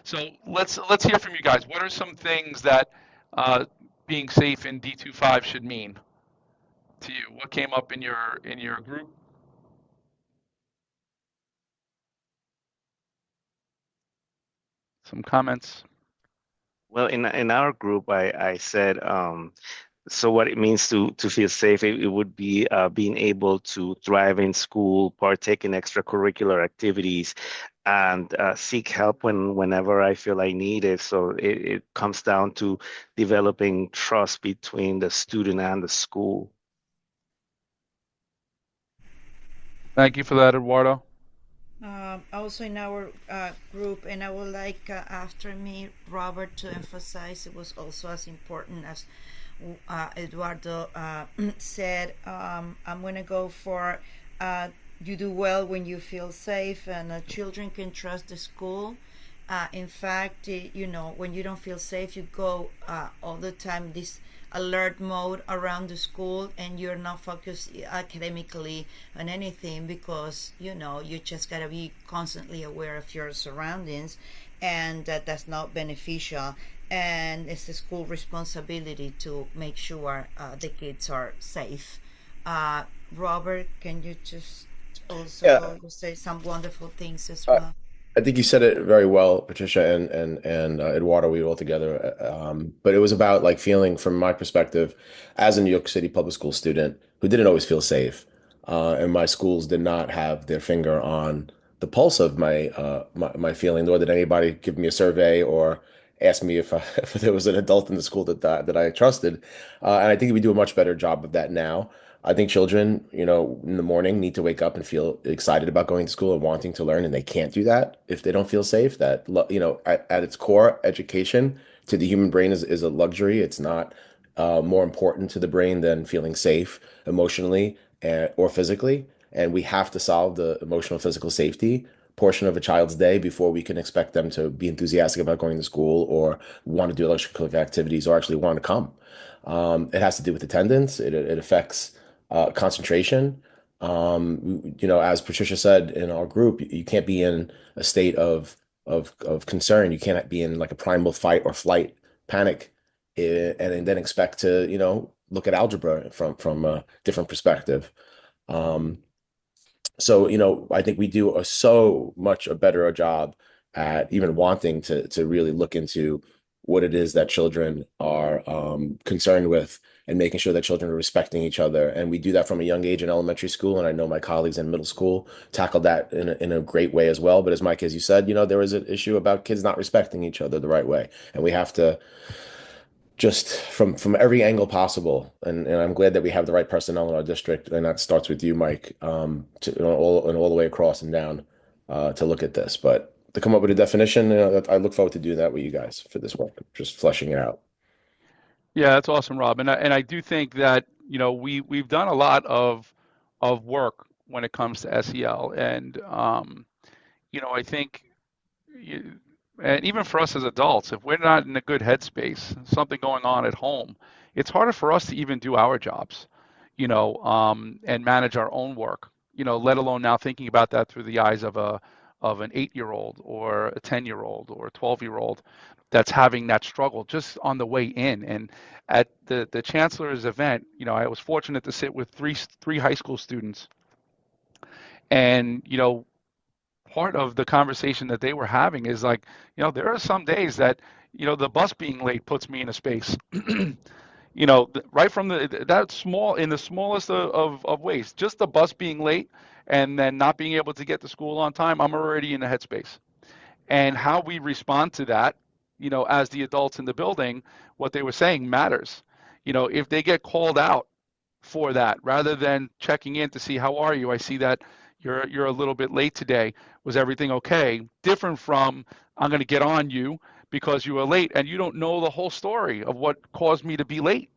So let's hear from you guys. What are some things that being safe in D25 should mean to you? What came up in your group? Some comments. Well, in our group, I said so what it means to feel safe, it would be being able to thrive in school, partake in extracurricular activities, and seek help whenever I feel I need it. So it comes down to developing trust between the student and the school. Thank you for that, Eduardo. Also in our group, and I would like after me, Robert, to emphasize it was also as important as Eduardo said. I'm going to go for you do well when you feel safe, and children can trust the school. In fact, when you don't feel safe, you go all the time this alert mode around the school, and you're not focused academically on anything because you just got to be constantly aware of your surroundings, and that's not beneficial. And it's the school responsibility to make sure the kids are safe. Robert, can you just also say some wonderful things as well? I think you said it very well, Patricia and Eduardo. We were all together, but it was about like feeling, from my perspective, as a New York City public school student who didn't always feel safe, and my schools did not have their finger on the pulse of my feeling, nor did anybody give me a survey or ask me if, if there was an adult in the school that I trusted. And I think we do a much better job of that now. I think children, in the morning need to wake up and feel excited about going to school and wanting to learn, and they can't do that if they don't feel safe. That, at its core, education to the human brain is a luxury. It's not more important to the brain than feeling safe emotionally or physically. And we have to solve the emotional physical safety portion of a child's day before we can expect them to be enthusiastic about going to school or want to do extracurricular activities or actually want to come. It has to do with attendance. It affects concentration. As Patricia said in our group, you can't be in a state of concern. You can't be in like a primal fight or flight panic, and then expect to, look at algebra from a different perspective. Um, so, I think we do so much a better job at even wanting to really look into what it is that children are concerned with and making sure that children are respecting each other. And we do that from a young age in elementary school. And I know my colleagues in middle school tackled that in a great way as well. But as Mike, as you said, there was an issue about kids not respecting each other the right way. And we have to just from every angle possible. And I'm glad that we have the right personnel in our district, and that starts with you, Mike, all the way across and down to look at this. But to come up with a definition, I look forward to doing that with you guys for this work, just fleshing it out. Yeah, that's awesome, Rob. And I do think that, we've done a lot of work when it comes to SEL. And I think you, and even for us as adults, if we're not in a good headspace, something going on at home, it's harder for us to even do our jobs, and manage our own work, let alone now thinking about that through the eyes of an 8-year-old or a 10-year-old or a 12-year-old that's having that struggle just on the way in. And at the chancellor's event, I was fortunate to sit with three high school students, and part of the conversation that they were having is like, there are some days that, the bus being late puts me in a space, right from that small, in the smallest of ways, just the bus being late and then not being able to get to school on time, I'm already in a headspace. And how we respond to that, as the adults in the building, what they were saying matters. If they get called out for that, rather than checking in to see how are you, I see that you're a little bit late today. Was everything okay? Different from, I'm going to get on you because you were late and you don't know the whole story of what caused me to be late.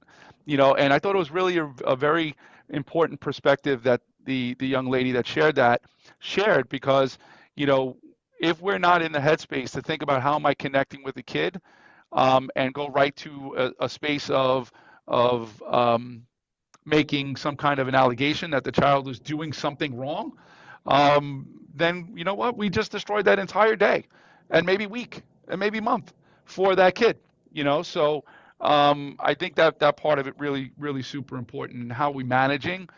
And I thought it was really a very important perspective that the young lady that shared, because, if we're not in the headspace to think about how am I connecting with the kid, and go right to a space of making some kind of an allegation that the child is doing something wrong, then you know what? We just destroyed that entire day, and maybe week, and maybe month for that kid. So I think that part of it really, really super important, and how we managing.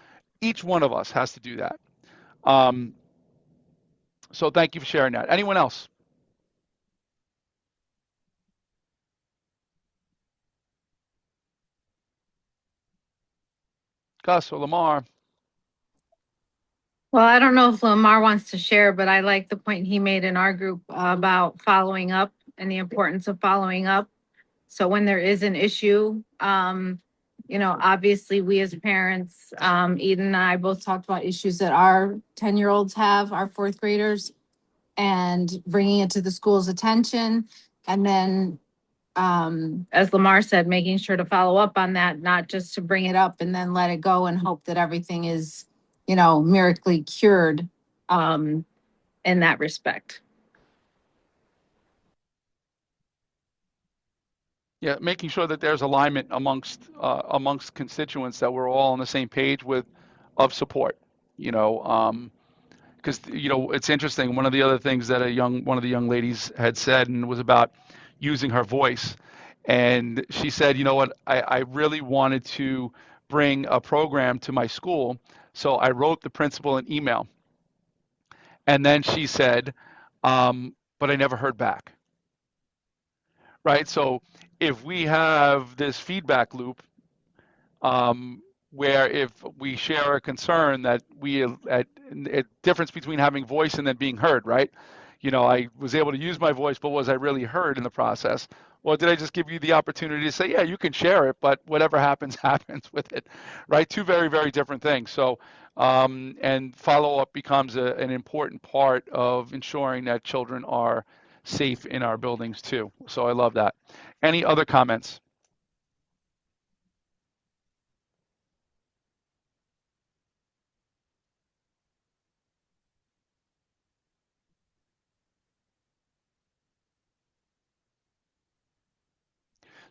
Each one of us has to do that. Um, so thank you for sharing that. Anyone else? Gus or Lamar? Well, I don't know if Lamar wants to share, but I like the point he made in our group about following up and the importance of following up. So when there is an issue, obviously we as parents, Eden and I both talked about issues that our 10-year-olds have, our fourth graders, and bringing it to the school's attention. And then, as Lamar said, making sure to follow up on that, not just to bring it up and then let it go and hope that everything is, miraculously cured in that respect. Yeah, making sure that there's alignment amongst constituents, that we're all on the same page of support. Because it's interesting. One of the other things that one of the young ladies had said, and was about using her voice, and she said, what, I really wanted to bring a program to my school, so I wrote the principal an email, and then she said, but I never heard back. Right. So if we have this feedback loop, where if we share a concern, that a difference between having voice and then being heard, right? I was able to use my voice, but was I really heard in the process? Or did I just give you the opportunity to say, yeah, you can share it, but whatever happens, happens with it, right? Two very, very different things. So, and follow-up becomes an important part of ensuring that children are safe in our buildings too. So I love that. Any other comments?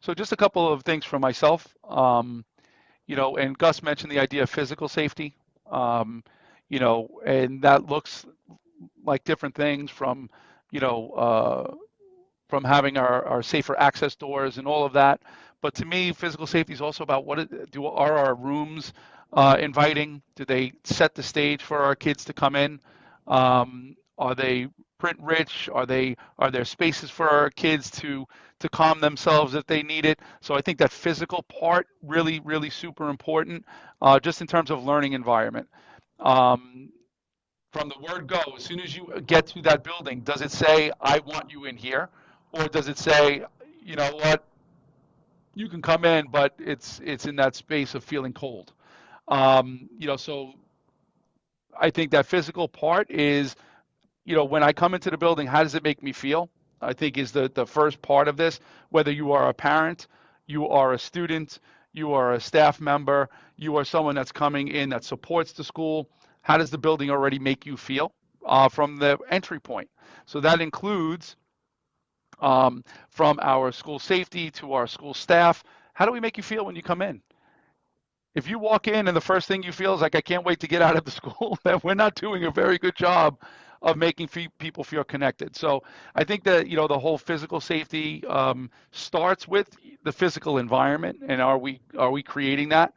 So just a couple of things for myself. And Gus mentioned the idea of physical safety. And that looks like different things you know, uh, from having our safer access doors and all of that. But to me, physical safety is also about are our rooms inviting? Do they set the stage for our kids to come in? Are they print rich? Are there spaces for our kids to calm themselves if they need it? So I think that physical part really, really super important, just in terms of learning environment. Um, from the word go, as soon as you get to that building, does it say, I want you in here? Or does it say, you know what, you can come in, but it's in that space of feeling cold? So I think that physical part is, when I come into the building, how does it make me feel? I think is the first part of this, whether you are a parent, you are a student, you are a staff member, you are someone that's coming in that supports the school. How does the building already make you feel from the entry point? So that includes from our school safety to our school staff. How do we make you feel when you come in? If you walk in and the first thing you feel is like, I can't wait to get out of the school, then we're not doing a very good job of making people feel connected. So I think that, the whole physical safety starts with the physical environment, and are we creating that?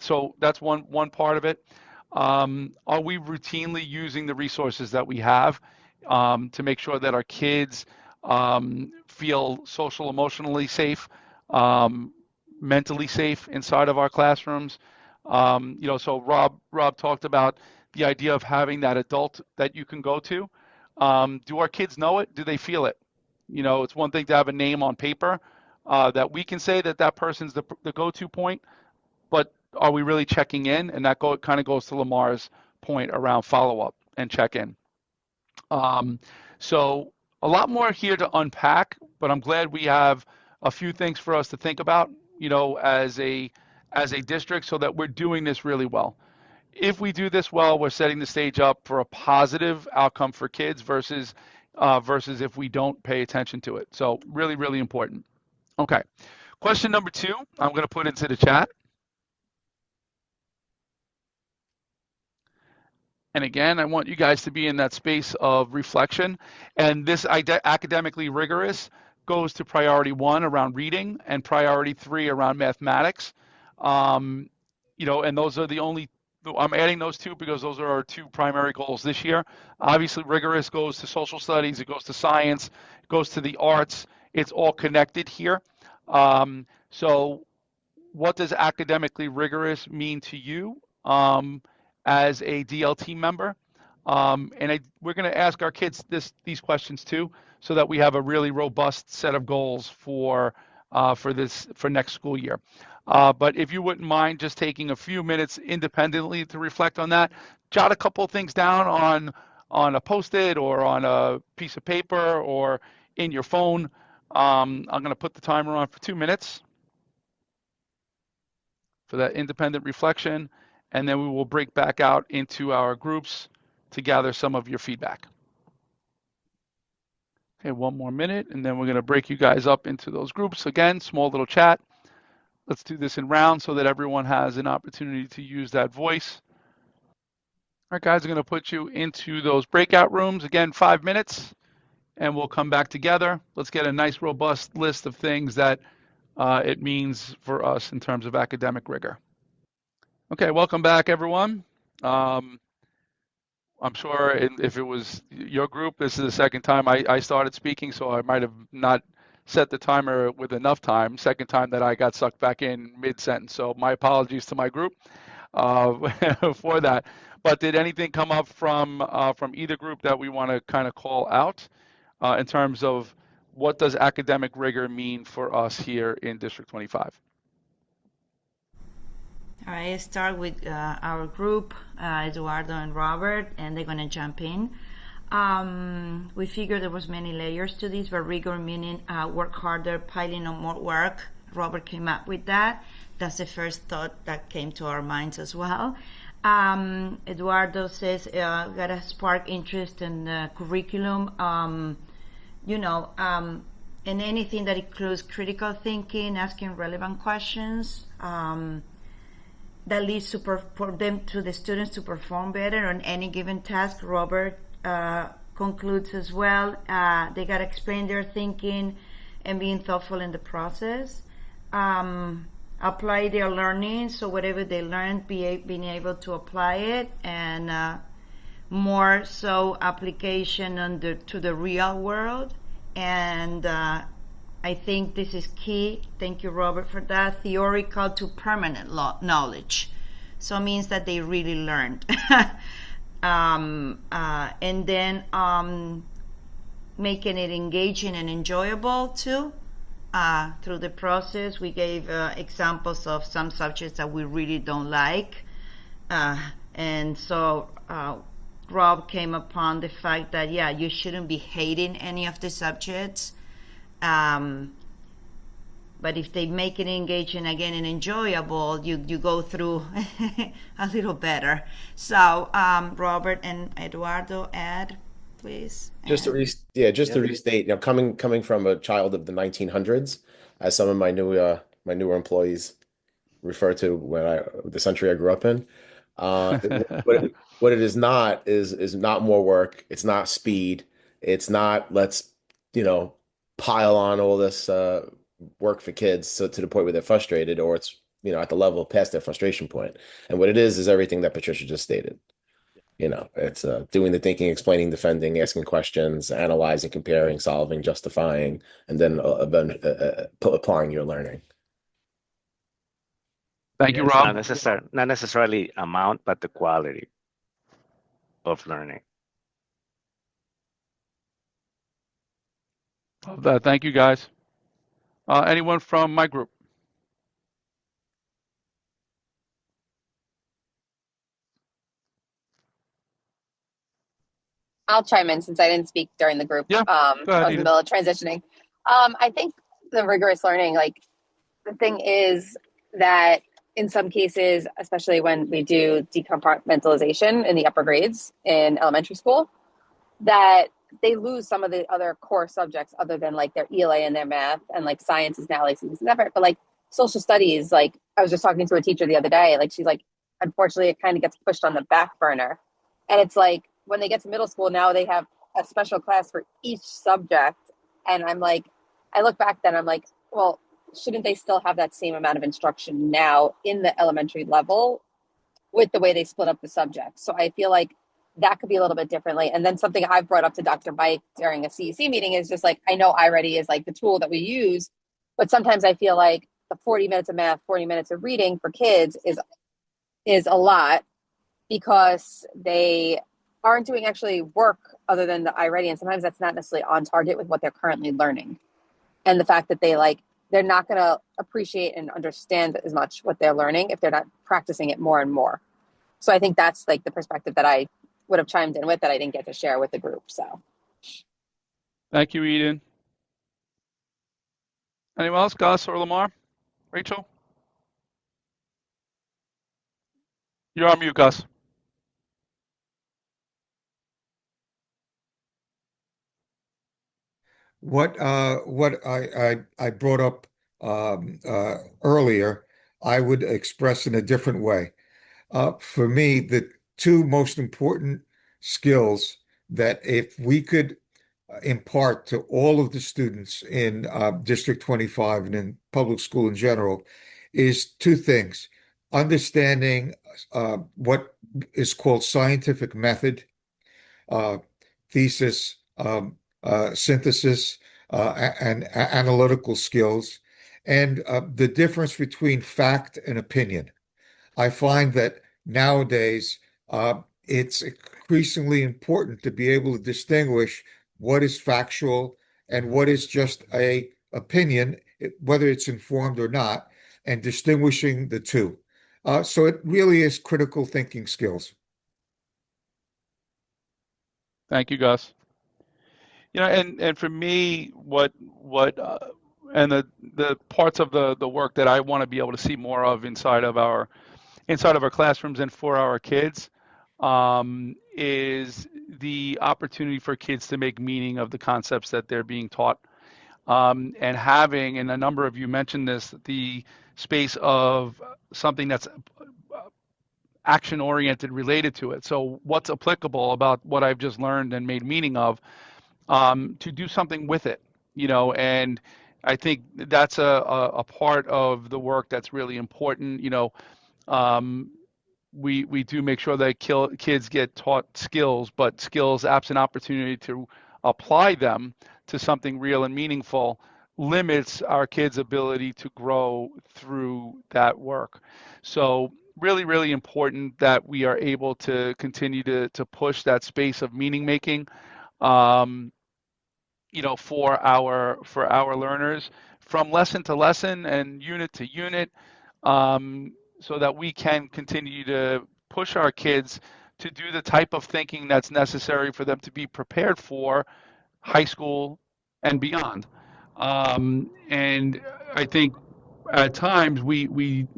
So that's one part of it. Are we routinely using the resources that we have to make sure that our kids feel social, emotionally safe, mentally safe inside of our classrooms? So Rob talked about the idea of having that adult that you can go to. Do our kids know it? Do they feel it? It's one thing to have a name on paper that we can say that person's the go-to point, but are we really checking in? And that kind of goes to Lamar's point around follow-up and check-in. So a lot more here to unpack, but I'm glad we have a few things for us to think about, as a district, so that we're doing this really well. If we do this well, we're setting the stage up for a positive outcome for kids versus if we don't pay attention to it. So really, really important. Okay. Question number 2, I'm going to put into the chat. And again, I want you guys to be in that space of reflection. And this academically rigorous goes to priority 1 around reading and priority 3 around mathematics. And those are the only, I'm adding those 2 because those are our 2 primary goals this year. Obviously, rigorous goes to social studies, it goes to science, it goes to the arts. It's all connected here. So what does academically rigorous mean to you? As a DLT member. We're going to ask our kids these questions too, so that we have a really robust set of goals for next school year. But if you wouldn't mind just taking a few minutes independently to reflect on that, jot a couple of things down on a Post-it or on a piece of paper or in your phone. I'm going to put the timer on for 2 minutes for that independent reflection, and then we will break back out into our groups to gather some of your feedback. Okay, 1 more minute, and then we're going to break you guys up into those groups. Again, small little chat. Let's do this in rounds so that everyone has an opportunity to use that voice. All right, guys, I'm going to put you into those breakout rooms. Again, 5 minutes, and we'll come back together. Let's get a nice, robust list of things that it means for us in terms of academic rigor. Okay, welcome back, everyone. I'm sure if it was your group, this is the second time I started speaking, so I might have not set the timer with enough time. Second time that I got sucked back in mid-sentence, so my apologies to my group for that. But did anything come up from either group that we want to kind of call out in terms of what does academic rigor mean for us here in District 25? All right, I start with our group, Eduardo and Robert, and they're going to jump in. We figured there was many layers to this, but rigor meaning work harder, piling on more work. Robert came up with that. That's the first thought that came to our minds as well. Eduardo says, gotta spark interest in the curriculum, and anything that includes critical thinking, asking relevant questions, that leads to the students to perform better on any given task. Robert concludes as well, they got to explain their thinking and being thoughtful in the process. Apply their learning, so whatever they learned, being able to apply it, and more so application to the real world. And I think this is key. Thank you, Robert, for that. Theoretical to permanent knowledge. So it means that they really learned. And then making it engaging and enjoyable too. Through the process, we gave examples of some subjects that we really don't like. And so Rob came upon the fact that, you shouldn't be hating any of the subjects. But if they make it engaging again and enjoyable, you go through a little better. So Robert and Eduardo, add, please. Just to restate, coming from a child of the 1900s, as some of my newer employees refer to the century I grew up in. What it is not is not more work. It's not speed. It's not let's pile on all this work for kids to the point where they're frustrated, or it's at the level past their frustration point. And what it is everything that Patricia just stated. It's doing the thinking, explaining, defending, asking questions, analyzing, comparing, solving, justifying, and then applying your learning. Thank you, Rob. Not necessarily amount, but the quality of learning. Love that. Thank you, guys. Anyone from my group? I'll chime in since I didn't speak during the group. Yeah, I go ahead, was in the middle of transitioning. I think the rigorous learning, the thing is that in some cases, especially when we do decompartmentalization in the upper grades in elementary school, that they lose some of the other core subjects other than their ELA and their math, and science is now something separate. But social studies, I was just talking to a teacher the other day, she's unfortunately it kind of gets pushed on the back burner. And it's when they get to middle school, now they have a special class for each subject. And I look back then, I'm well, shouldn't they still have that same amount of instruction now in the elementary level with the way they split up the subjects? So I feel that could be a little bit differently. And then something I've brought up to Dr. Mike during a CEC meeting is just I know iReady is the tool that we use, but sometimes I feel the 40 minutes of math, 40 minutes of reading for kids is a lot, because they aren't doing actually work other than the iReady. And sometimes that's not necessarily on target with what they're currently learning. And the fact that they're not going to appreciate and understand as much what they're learning if they're not practicing it more and more. So I think that's the perspective that I would have chimed in with that I didn't get to share with the group. So thank you, Eden. Anyone else? Gus or Lamar? Rachel? You're on mute, Gus. What I brought up earlier, I would express in a different way. For me, the two most important skills that if we could impart to all of the students in District 25 and in public school in general is two things. Understanding what is called scientific method, thesis, synthesis, and analytical skills, and the difference between fact and opinion. I find that nowadays it's increasingly important to be able to distinguish what is factual and what is just a opinion, whether it's informed or not, and distinguishing the two. So it really is critical thinking skills. Thank you, Gus. And for me, and the parts of the work that I want to be able to see more of inside of our classrooms and for our kids, is the opportunity for kids to make meaning of the concepts that they're being taught. And having, and a number of you mentioned this, the space of something that's action oriented related to it. So what's applicable about what I've just learned and made meaning of, to do something with it, and I think that's a part of the work that's really important. Um, we do make sure that kids get taught skills, but skills absent opportunity to apply them to something real and meaningful limits our kids' ability to grow through that work. So really, really important that we are able to continue to push that space of meaning making, um, for our learners from lesson to lesson and unit to unit, so that we can continue to push our kids to do the type of thinking that's necessary for them to be prepared for high school and beyond. And I think at times we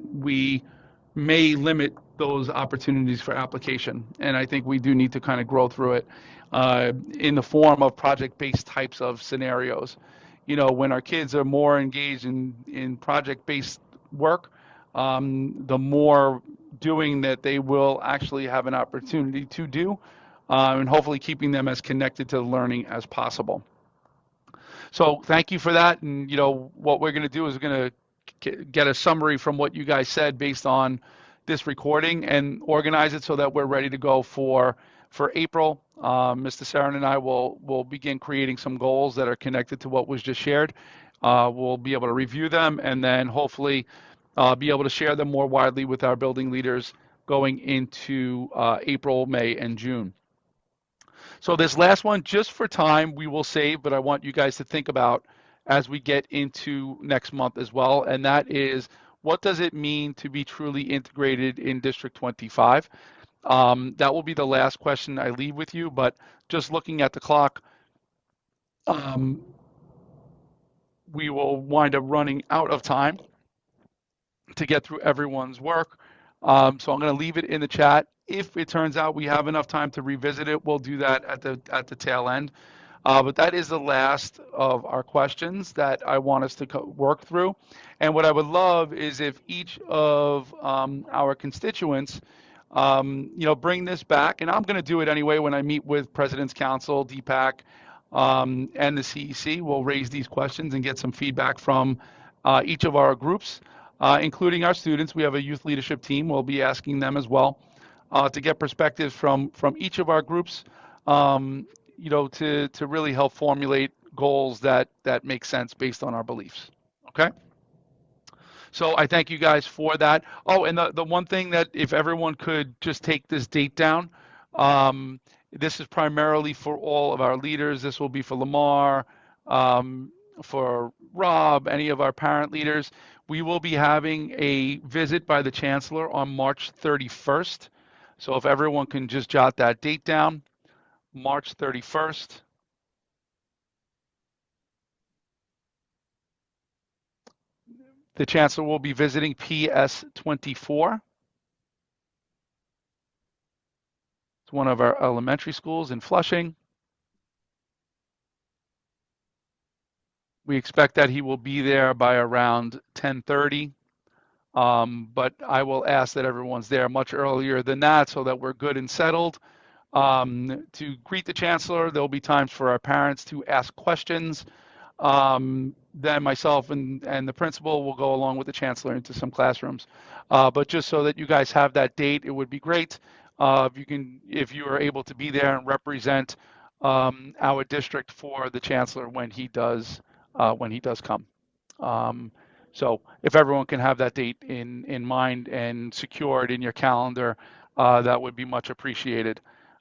may limit those opportunities for application, and I think we do need to kind of grow through it, in the form of project-based types of scenarios. When our kids are more engaged in project-based work, the more doing that they will actually have an opportunity to do, and hopefully keeping them as connected to learning as possible. So thank you for that. And what we're going to do is we're going to get a summary from what you guys said based on this recording and organize it so that we're ready to go for April. Mr. Sarin and I will begin creating some goals that are connected to what was just shared. We'll be able to review them and then hopefully be able to share them more widely with our building leaders going into April, May, and June. So this last one, just for time, we will save, but I want you guys to think about as we get into next month as well, and that is, what does it mean to be truly integrated in District 25? That will be the last question I leave with you, but just looking at the clock, we will wind up running out of time to get through everyone's work. So I'm going to leave it in the chat. If it turns out we have enough time to revisit it, we'll do that at the tail end. But that is the last of our questions that I want us to work through. And what I would love is if each of our constituents, bring this back, and I'm going to do it anyway when I meet with President's Council, DPAC, and the CEC. We'll raise these questions and get some feedback from each of our groups, including our students. We have a youth leadership team. We'll be asking them as well to get perspectives from each of our groups, to really help formulate goals that make sense based on our beliefs. Okay. So I thank you guys for that. Oh, and the one thing that if everyone could just take this date down, this is primarily for all of our leaders. This will be for Lamar, for Rob, any of our parent leaders. We will be having a visit by the Chancellor on March 31st. So if everyone can just jot that date down, March 31st. The Chancellor will be visiting PS 24. It's one of our elementary schools in Flushing. We expect that he will be there by around 10:30. But I will ask that everyone's there much earlier than that so that we're good and settled. To greet the Chancellor, there'll be times for our parents to ask questions. Then myself and the principal will go along with the Chancellor into some classrooms. But just so that you guys have that date, it would be great if you are able to be there and represent our district for the Chancellor when he does come. So if everyone can have that date in mind and secured in your calendar, that would be much appreciated.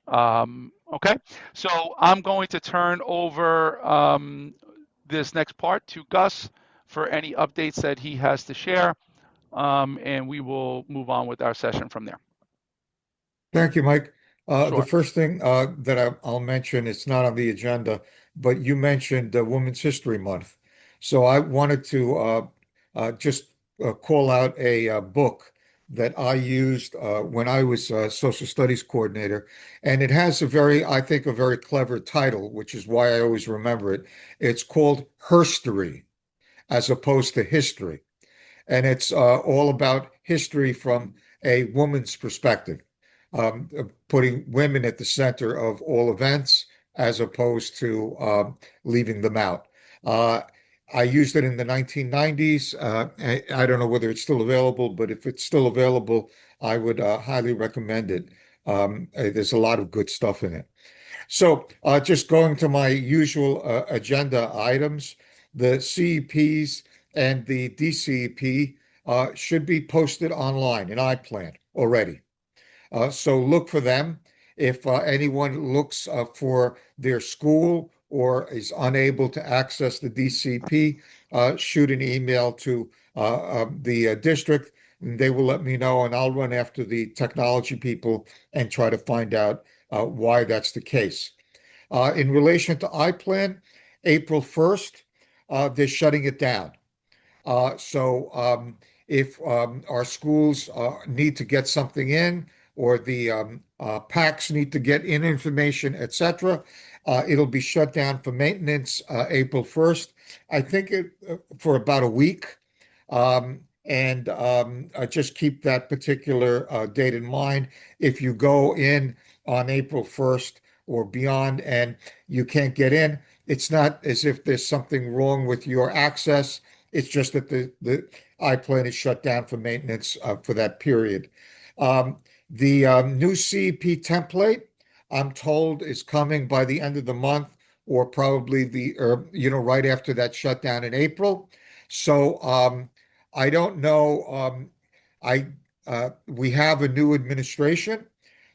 Okay, so I'm going to turn over this next part to Gus for any updates that he has to share, and we will move on with our session from there. Thank you, Mike. The Sure. first thing that I'll mention, it's not on the agenda, but you mentioned Women's History Month. So I wanted to just call out a book that I used when I was social studies coordinator. And it has I think, a very clever title, which is why I always remember it. It's called Herstory, as opposed to history. And it's all about history from a woman's perspective, putting women at the center of all events as opposed to leaving them out. I used it in the 1990s. I don't know whether it's still available, but if it's still available, I would highly recommend it. There's a lot of good stuff in it. So, just going to my usual agenda items, the CEPs and the DCEP should be posted online in iPlan already. So look for them. If anyone looks for their school or is unable to access the DCP, shoot an email to the district, and they will let me know, and I'll run after the technology people and try to find out why that's the case. In relation to iPlan, April 1st, they're shutting it down. So if our schools need to get something in, or the PACs need to get in information, etc., it'll be shut down for maintenance April 1st. I think for about a week. And just keep that particular date in mind. If you go in on April 1st or beyond and you can't get in, it's not as if there's something wrong with your access. It's just that the iPlan is shut down for maintenance for that period. The new CEP template, I'm told, is coming by the end of the month, or probably right after that shutdown in April. So I don't know. We have a new administration.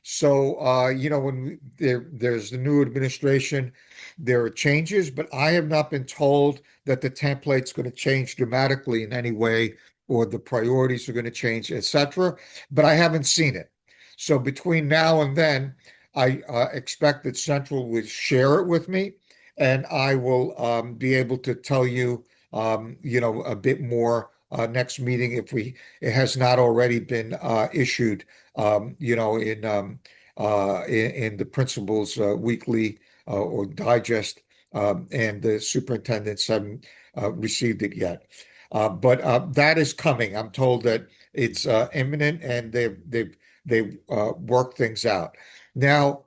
So when there's the new administration, there are changes, but I have not been told that the template's going to change dramatically in any way, or the priorities are going to change, etc. But I haven't seen it. So between now and then, I expect that Central will share it with me, and I will be able to tell you, a bit more next meeting if it has not already been issued, in the principal's weekly or digest, and the superintendents haven't received it yet. But that is coming. I'm told that it's imminent, and they've worked things out. Now,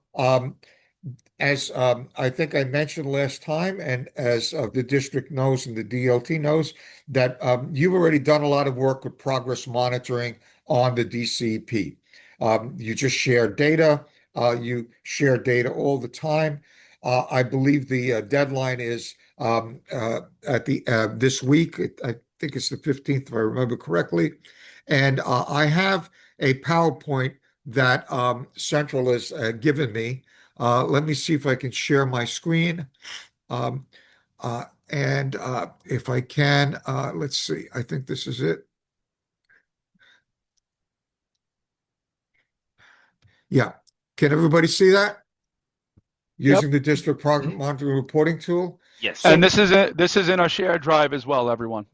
as I think I mentioned last time, and as the district knows and the DLT knows, that you've already done a lot of work with progress monitoring on the DCP. You just share data. You share data all the time. I believe the deadline is at this week. I think it's the 15th, if I remember correctly. And I have a PowerPoint that Central has given me. Let me see if I can share my screen. And if I can, let's see. I think this is it. Yeah. Can everybody see that? Using the district program monitoring reporting tool? Yes. And this is in our shared drive as well, everyone.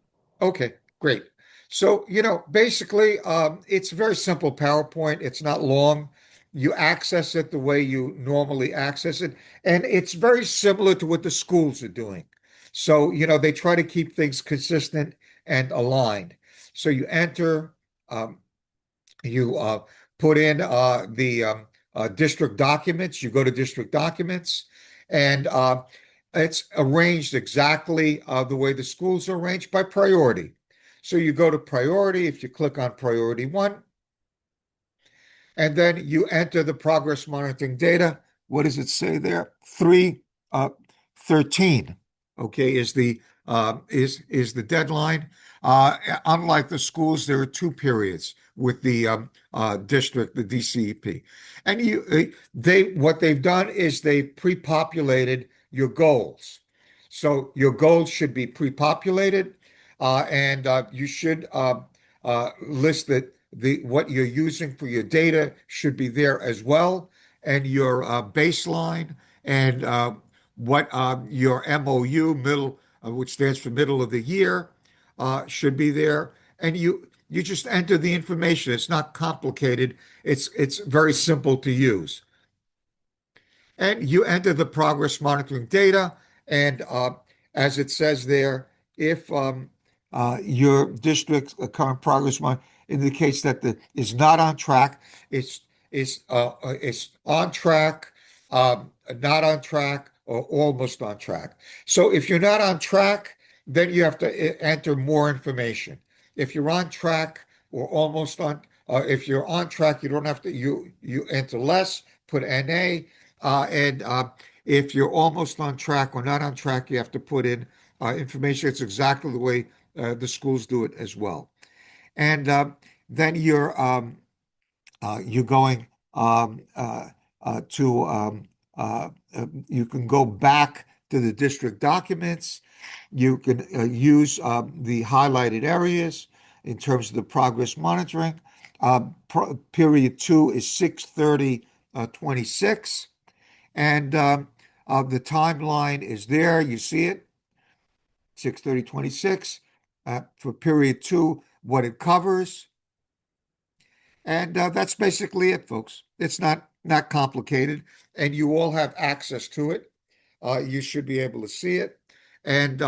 Okay, great. So, basically, it's a very simple PowerPoint. It's not long. You access it the way you normally access it, and it's very similar to what the schools are doing. So, they try to keep things consistent and aligned. So you enter, you put in the district documents, you go to district documents, and it's arranged exactly the way the schools are arranged by priority. So you go to priority. If you click on priority 1, and then you enter the progress monitoring data. What does it say there? 3/13. Okay, is the deadline. Unlike the schools, there are 2 periods with the district, the DCEP, and what they've done is they've pre-populated your goals. So your goals should be pre-populated, and you should list that the what you're using for your data should be there as well, and your baseline and what your MOU middle, which stands for middle of the year, should be there, and you just enter the information. It's not complicated. It's very simple to use. And you enter the progress monitoring data. And as it says there, if your district's current progress monitor indicates that the is not on track, it's on track, not on track, or almost on track. So if you're not on track, then you have to enter more information. If you're on track or almost on, if you're on track, you don't have to. You enter less, put NA. And if you're almost on track or not on track, you have to put in information. It's exactly the way the schools do it as well. And then you're going to you can go back to the district documents. You can use the highlighted areas in terms of the progress monitoring. Period 2 is 6/30/26. And the timeline is there. You see it, 6/30/26 for period 2, what it covers. And that's basically it, folks. It's not complicated, and you all have access to it. You should be able to see it. And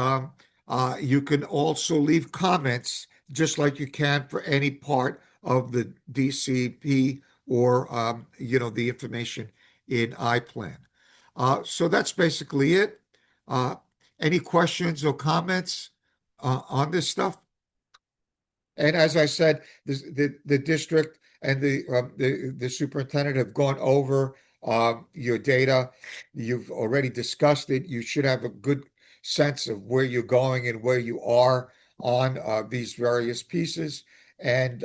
you can also leave comments, just like you can for any part of the DCP or the information in iPlan. So that's basically it. Any questions or comments on this stuff? And as I said, the district and the superintendent have gone over your data. You've already discussed it. You should have a good sense of where you're going and where you are on these various pieces. And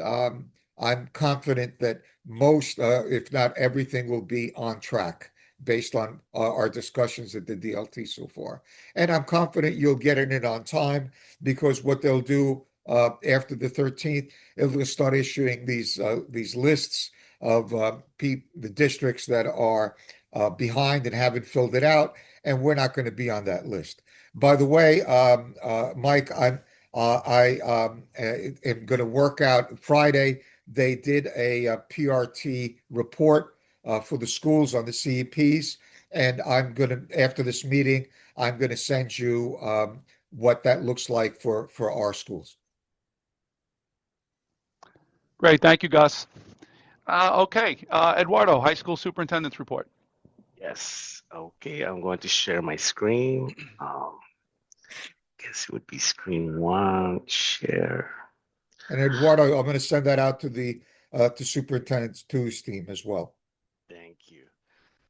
I'm confident that most, if not everything, will be on track based on our discussions at the DLT so far. And I'm confident you'll get in it on time, because what they'll do after the 13th, they'll start issuing these lists of the districts that are behind and haven't filled it out, and we're not going to be on that list. By the way, Mike, I am going to work out Friday. They did a PRT report for the schools on the CEPs, and I'm going to, after this meeting, I'm going to send you what that looks like for our schools. Great, thank you, Gus. Okay, Eduardo, high school superintendent's report. Yes. Okay, I'm going to share my screen. Guess it would be screen 1, share. And Eduardo, I'm going to send that out to the to Superintendent 2's team as well. Thank you.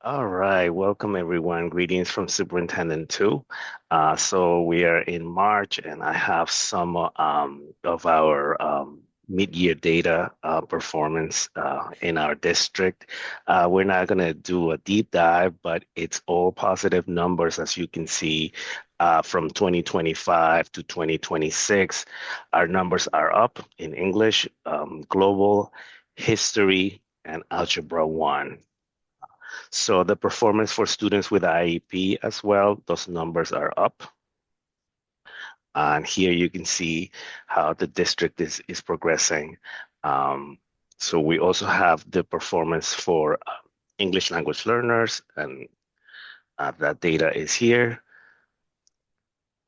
All right, welcome everyone. Greetings from Superintendent 2. So we are in March, and I have some of our mid-year data performance in our district. We're not going to do a deep dive, but it's all positive numbers, as you can see. From 2025 to 2026, our numbers are up in English, global, history, and Algebra 1. So the performance for students with IEP as well, those numbers are up. And here you can see how the district is progressing. So we also have the performance for English language learners, and that data is here.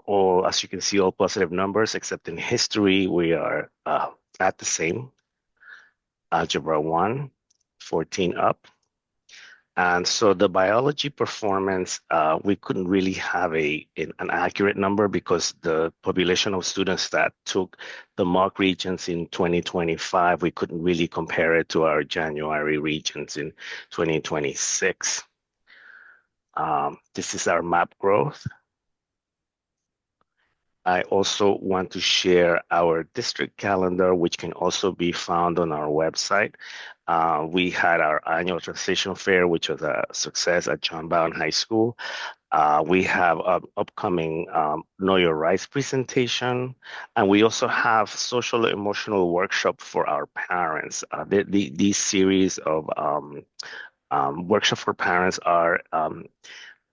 All, as you can see, all positive numbers, except in history, we are at the same. Algebra 1, 14 up. And so the biology performance, we couldn't really have an accurate number, because the population of students that took the mock regions in 2025, we couldn't really compare it to our January regions in 2026. This is our map growth. I also want to share our district calendar, which can also be found on our website. We had our annual transition fair, which was a success at John Brown High School. We have an upcoming Know Your Rights presentation, and we also have social emotional workshop for our parents. These series of workshop for parents are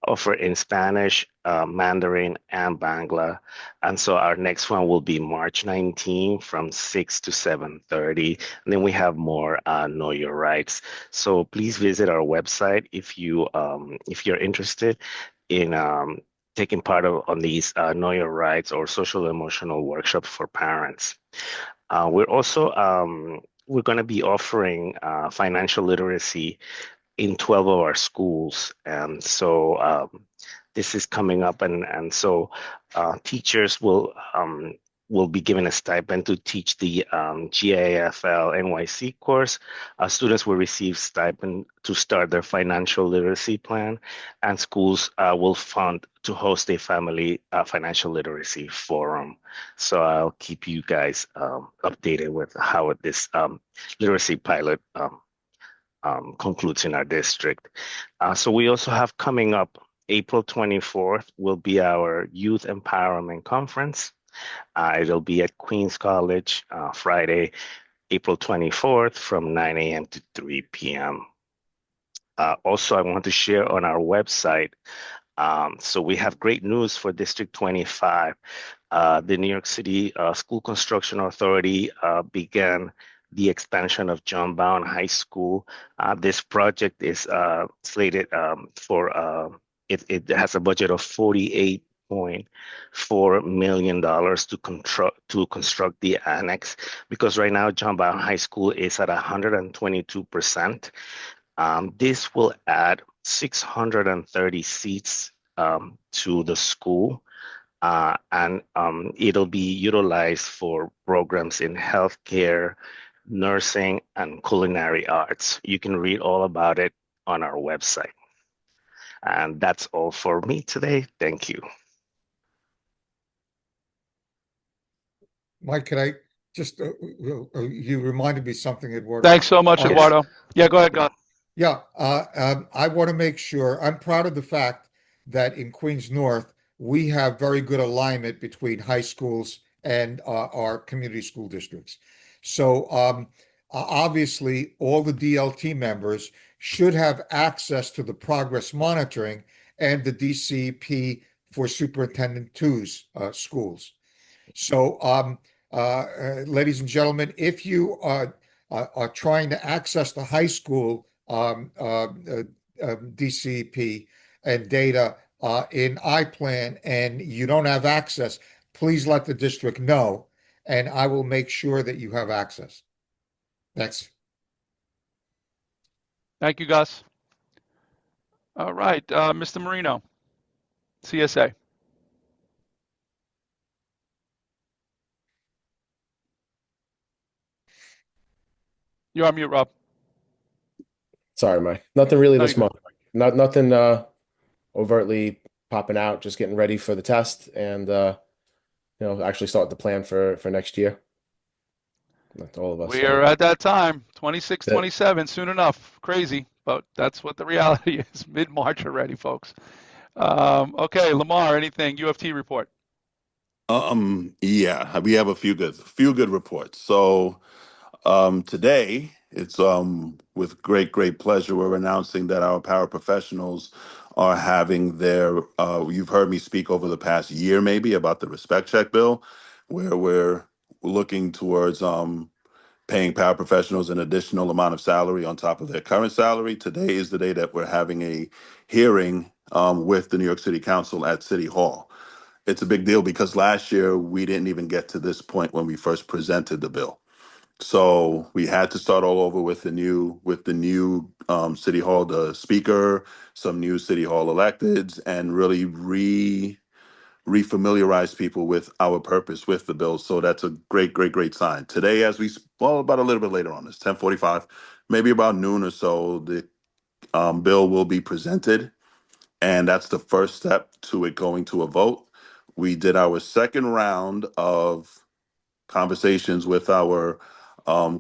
offered in Spanish, Mandarin, and Bangla. And so our next one will be March 19 from 6 to 7:30. And then we have more Know Your Rights. So please visit our website if you're interested in taking part on these Know Your Rights or social emotional workshops for parents. We're going to be offering financial literacy in 12 of our schools. And so this is coming up, and so teachers will be given a stipend to teach the GAFL NYC course. Students will receive stipend to start their financial literacy plan, and schools will fund to host a family financial literacy forum. So I'll keep you guys updated with how this literacy pilot concludes in our district. So we also have coming up April 24th will be our Youth Empowerment Conference. It'll be at Queens College Friday, April 24th from 9 a.m. to 3 p.m. Also, I want to share on our website. So we have great news for District 25. The New York City School Construction Authority began the expansion of John Brown High School. This project is slated it has a budget of $48.4 million to construct the annex, because right now John Brown High School is at 122%. This will add 630 seats to the school. And it'll be utilized for programs in healthcare, nursing, and culinary arts. You can read all about it on our website. And that's all for me today. Thank you. Mike, can I just, you reminded me something, Eduardo. Thanks so much, Eduardo. Yeah, go ahead, God. Yeah, I want to make sure, I'm proud of the fact that in Queens North, we have very good alignment between high schools and our community school districts. So obviously, all the DLT members should have access to the progress monitoring and the DCP for Superintendent Two's schools. So, ladies and gentlemen, if you are trying to access the high school DCP and data in iPlan and you don't have access, please let the district know, and I will make sure that you have access. Thanks. Thank you, Gus. All right, Mr. Marino, CSA. You're on mute, Rob. Sorry, Mike. Nothing really No, this you're month. Nothing overtly popping out. Just getting ready for the test and actually start the plan for next year. That's all of us. We are at that time, 26, 27, soon enough. Crazy, but that's what the reality is. Mid-March already, folks. Okay, Lamar, anything? UFT report. Yeah, we have a few good reports. So today it's with great pleasure we're announcing that our paraprofessionals are having their you've heard me speak over the past year maybe about the respect check bill, where we're looking towards paying paraprofessionals an additional amount of salary on top of their current salary. Today is the day that we're having a hearing with the New York City Council at City Hall. It's a big deal because last year we didn't even get to this point when we first presented the bill. So we had to start all over with the new City Hall, the speaker, some new City Hall electeds, and really refamiliarize people with our purpose with the bill. So that's a great sign. Today, about a little bit later on, it's 10:45, maybe about noon or so, the bill will be presented, and that's the first step to it going to a vote. we did our second round of conversations with our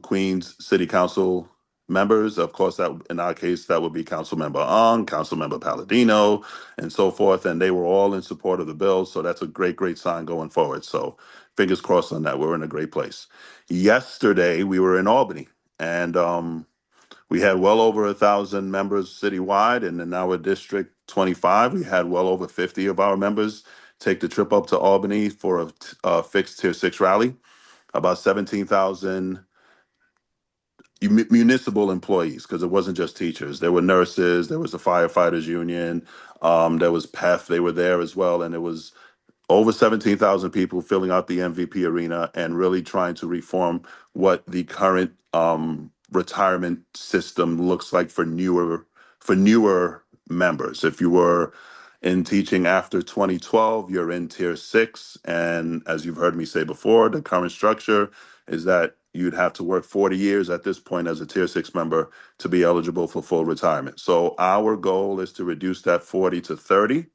Queens City Council members. Of course, that in our case, that would be Councilmember Ong, Councilmember Palladino, and so forth. And they were all in support of the bill. So that's a great, great sign going forward. So fingers crossed on that. We're in a great place. Yesterday, we were in Albany, and we had well over 1,000 members citywide, and in our District 25, we had well over 50 of our members take the trip up to Albany for a fixed Tier 6 rally. About 17,000 municipal employees, because it wasn't just teachers. There were nurses, there was the firefighters union, there was PEF, they were there as well, and it was over 17,000 people filling out the MVP arena and really trying to reform what the current retirement system looks like for newer members. If you were in teaching after 2012, you're in Tier 6, and as you've heard me say before, the current structure is that you'd have to work 40 years at this point as a Tier 6 member to be eligible for full retirement. So our goal is to reduce that 40 to 30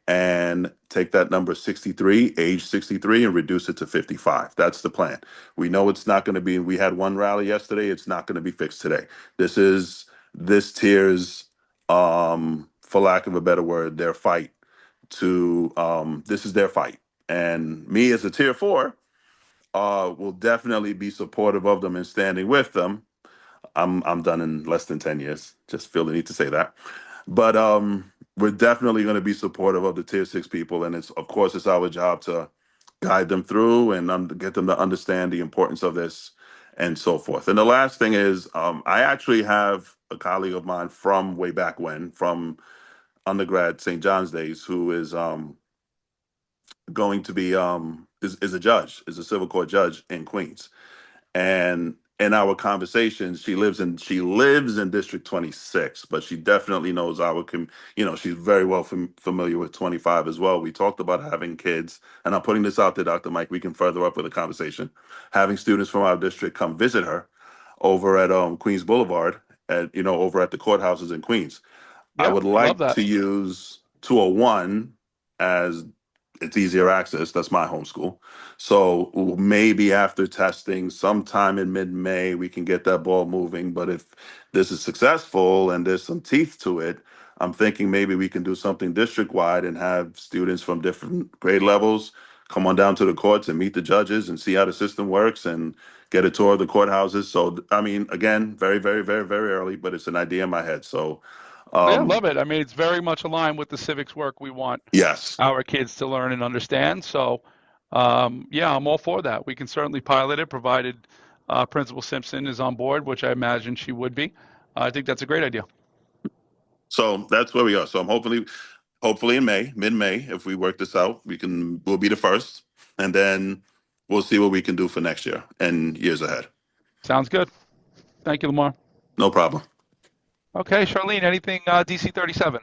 and take that number 63, age 63, and reduce it to 55. That's the plan. We know it's not going to be, we had one rally yesterday, it's not going to be fixed today. This is this tier's, for lack of a better word, their fight to, this is their fight. And me as a tier 4, will definitely be supportive of them and standing with them. I'm done in less than 10 years. Just feel the need to say that. But we're definitely going to be supportive of the Tier 6 people, and it's of course it's our job to guide them through and get them to understand the importance of this and so forth. And the last thing is, I actually have a colleague of mine from way back when, from undergrad St. John's days, who is going to be is a judge, is a civil court judge in Queens. And in our conversations, she lives in District 26, but she definitely knows she's very well familiar with 25 as well. We talked about having kids, and I'm putting this out there, Dr. Mike. We can further up with a conversation, having students from our district come visit her over at Queens Boulevard, over at the courthouses in Queens. I Yeah, would love like that. to use 201 as it's easier access. That's my homeschool. So maybe after testing, sometime in mid-May, we can get that ball moving. But if this is successful and there's some teeth to it, I'm thinking maybe we can do something district-wide and have students from different grade levels come on down to the courts and meet the judges and see how the system works and get a tour of the courthouses. So, I mean, again, very, very, very, very early, but it's an idea in my head. So, Yeah, um, love it. I mean, it's very much aligned with the civics work we want yes. our kids to learn and understand. So, yeah, I'm all for that. We can certainly pilot it, provided Principal Simpson is on board, which I imagine she would be. I think that's a great idea. So that's where we are. So I'm hopefully in May, mid-May, if we work this out, we'll be the first, and then we'll see what we can do for next year and years ahead. Sounds good. Thank you, Lamar. No problem. Okay, Charlene, anything DC 37?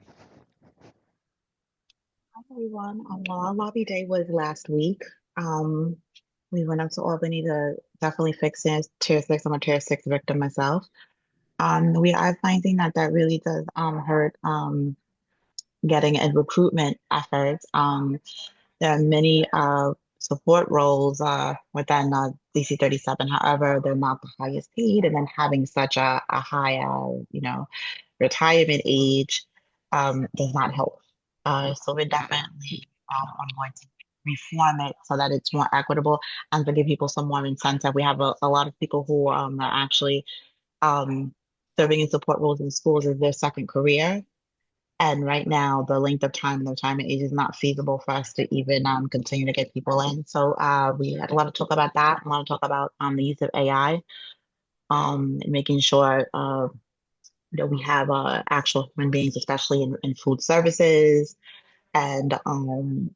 Hi, everyone. Our lobby day was last week. Um, we went up to Albany to definitely fix it. Tier 6, I'm a Tier 6 victim myself. We are finding that really does hurt getting in recruitment efforts. There are many support roles within DC 37. However, they're not the highest paid, and then having such a high, retirement age does not help. So we're definitely on going to reform it so that it's more equitable and to give people some more incentive. We have a lot of people who are actually um, serving in support roles in schools as their second career. And right now, the length of time and the retirement age is not feasible for us to even continue to get people in. So we had a lot of talk about that, a lot of talk about the use of AI, and making sure that we have actual human beings, especially in food services and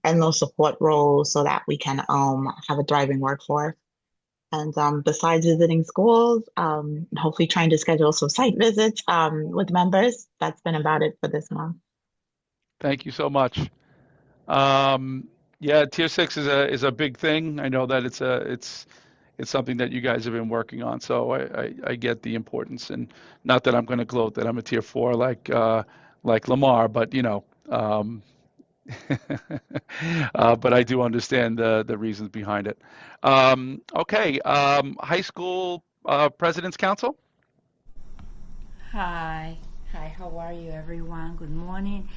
those support roles, so that we can have a thriving workforce. And besides visiting schools, hopefully trying to schedule some site visits with members. That's been about it for this month. Thank you so much. Yeah, Tier 6 is a big thing. I know that it's something that you guys have been working on. So I get the importance, and not that I'm going to gloat that I'm a Tier 4 like Lamar, but But I do understand the reasons behind it. Okay, high school president's council. Hi. Hi, how are you, everyone? Good morning.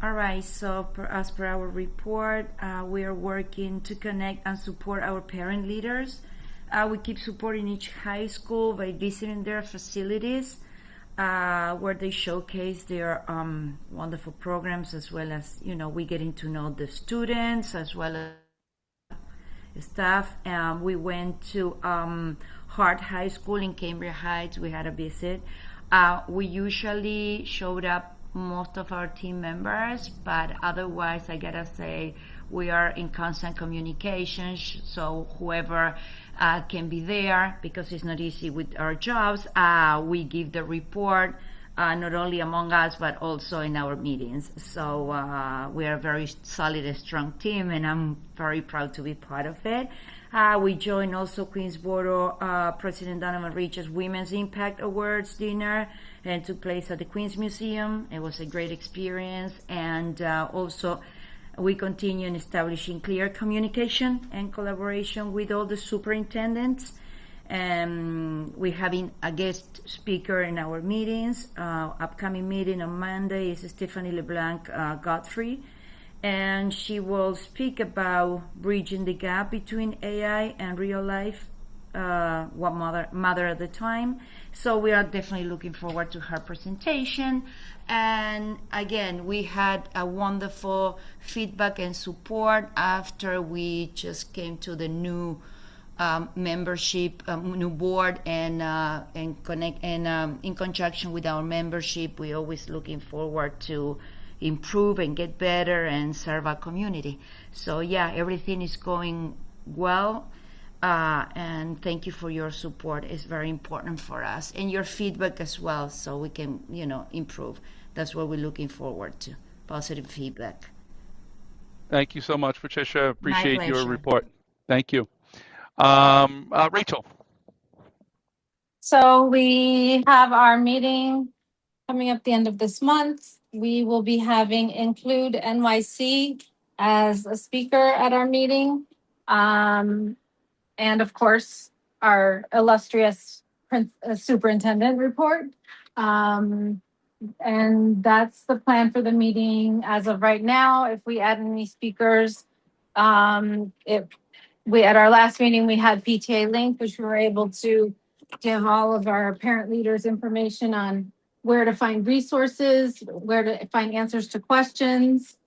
All right, so as per our report, we are working to connect and support our parent leaders. We keep supporting each high school by visiting their facilities, where they showcase their wonderful programs, as well as, we getting to know the students as well as staff. We went to Hart High School in Cambria Heights. We had a visit. We usually showed up most of our team members, but otherwise, I gotta say, we are in constant communication. So whoever can be there, because it's not easy with our jobs, we give the report. Not only among us, but also in our meetings. So we are a very solid, strong team, and I'm very proud to be part of it. We joined also Queensboro President Donovan Rich's Women's Impact Awards dinner, and took place at the Queens Museum. It was a great experience, and also we continue in establishing clear communication and collaboration with all the superintendents. We're having a guest speaker in our meetings. Upcoming meeting on Monday is Stephanie LeBlanc Godfrey, and she will speak about bridging the gap between AI and real life, one mother at a time. So we are definitely looking forward to her presentation. And again, we had a wonderful feedback and support after we just came to the new membership, new board, and connect, and in conjunction with our membership, we always looking forward to improve and get better and serve our community. So yeah, everything is going well, and thank you for your support. It's very important for us, and your feedback as well, so we can improve. That's what we're looking forward to, positive feedback. Thank you so much, Patricia. Appreciate your pleasure. report. Thank you. Rachel. So we have our meeting coming up the end of this month. We will be having Include NYC as a speaker at our meeting. And of course, our illustrious superintendent report. And that's the plan for the meeting as of right now. If we add any speakers, at our last meeting, we had PTA Link, which we were able to give all of our parent leaders information on where to find resources, where to find answers to questions,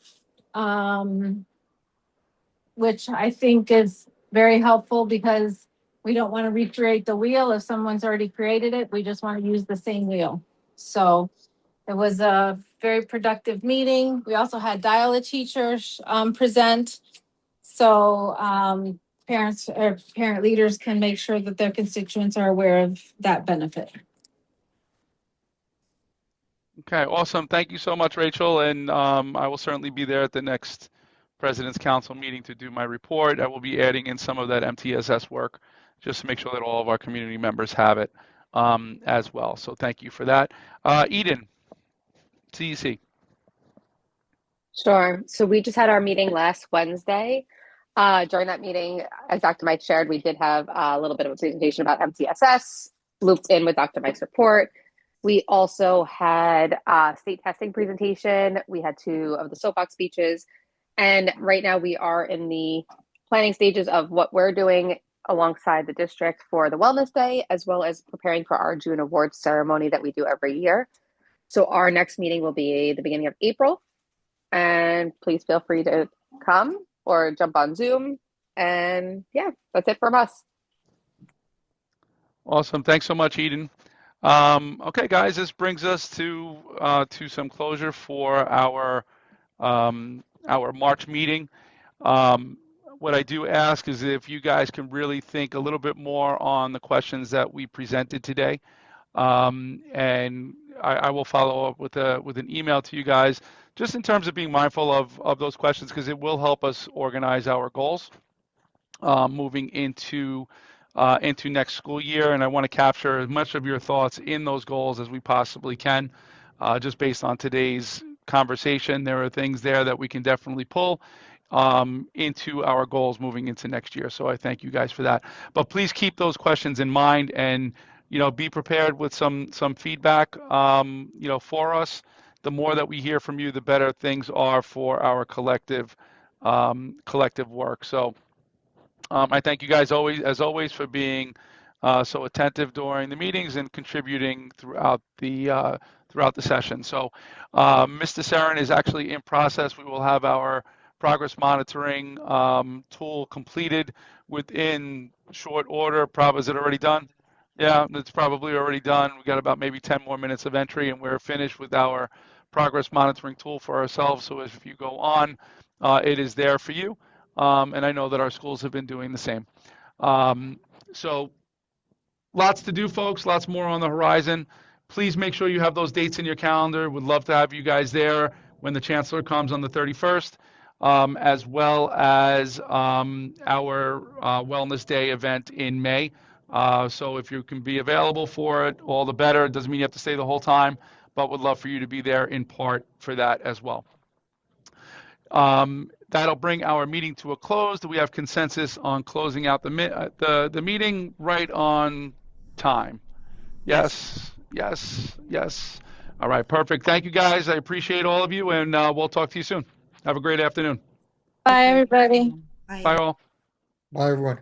which I think is very helpful because we don't want to recreate the wheel if someone's already created it. We just want to use the same wheel. So it was a very productive meeting. We also had Dial-A teachers present. So parents or parent leaders can make sure that their constituents are aware of that benefit. Okay, awesome. Thank you so much, Rachel. And I will certainly be there at the next President's Council meeting to do my report. I will be adding in some of that MTSS work just to make sure that all of our community members have it as well. So thank you for that. Eden, CEC. Sure. So we just had our meeting last Wednesday. During that meeting, as Dr. Mike shared, we did have a little bit of a presentation about MTSS, looped in with Dr. Mike's report. We also had a state testing presentation. We had 2 of the soapbox speeches. And right now we are in the planning stages of what we're doing alongside the district for the Wellness Day, as well as preparing for our June awards ceremony that we do every year. So our next meeting will be the beginning of April. And please feel free to come or jump on Zoom. And yeah, that's it from us. Awesome. Thanks so much, Eden. Okay, guys, this brings us to some closure for our March meeting. What I do ask is if you guys can really think a little bit more on the questions that we presented today, and I will follow up with an email to you guys, just in terms of being mindful of those questions, because it will help us organize our goals moving into next school year. And I want to capture as much of your thoughts in those goals as we possibly can, just based on today's conversation. There are things there that we can definitely pull into our goals moving into next year. So I thank you guys for that. But please keep those questions in mind, and be prepared with some feedback for us. The more that we hear from you, the better things are for our collective work. So I thank you guys as always for being so attentive during the meetings and contributing throughout the session. So Mr. Sarin is actually in process. We will have our progress monitoring tool completed within short order. Probably, is it already done? Yeah, it's probably already done. We got about maybe 10 more minutes of entry, and we're finished with our progress monitoring tool for ourselves. So if you go on, it is there for you. And I know that our schools have been doing the same. So lots to do, folks. Lots more on the horizon. Please make sure you have those dates in your calendar. Would love to have you guys there when the chancellor comes on the 31st, as well as our Wellness Day event in May. So if you can be available for it, all the better. It doesn't mean you have to stay the whole time, but would love for you to be there in part for that as well. That'll bring our meeting to a close. Do we have consensus on closing out the meeting right on time? Yes. All right, perfect. Thank you, guys. I appreciate all of you, and we'll talk to you soon. Have a great afternoon. Bye, everybody. Bye. Bye, all. Bye, everyone.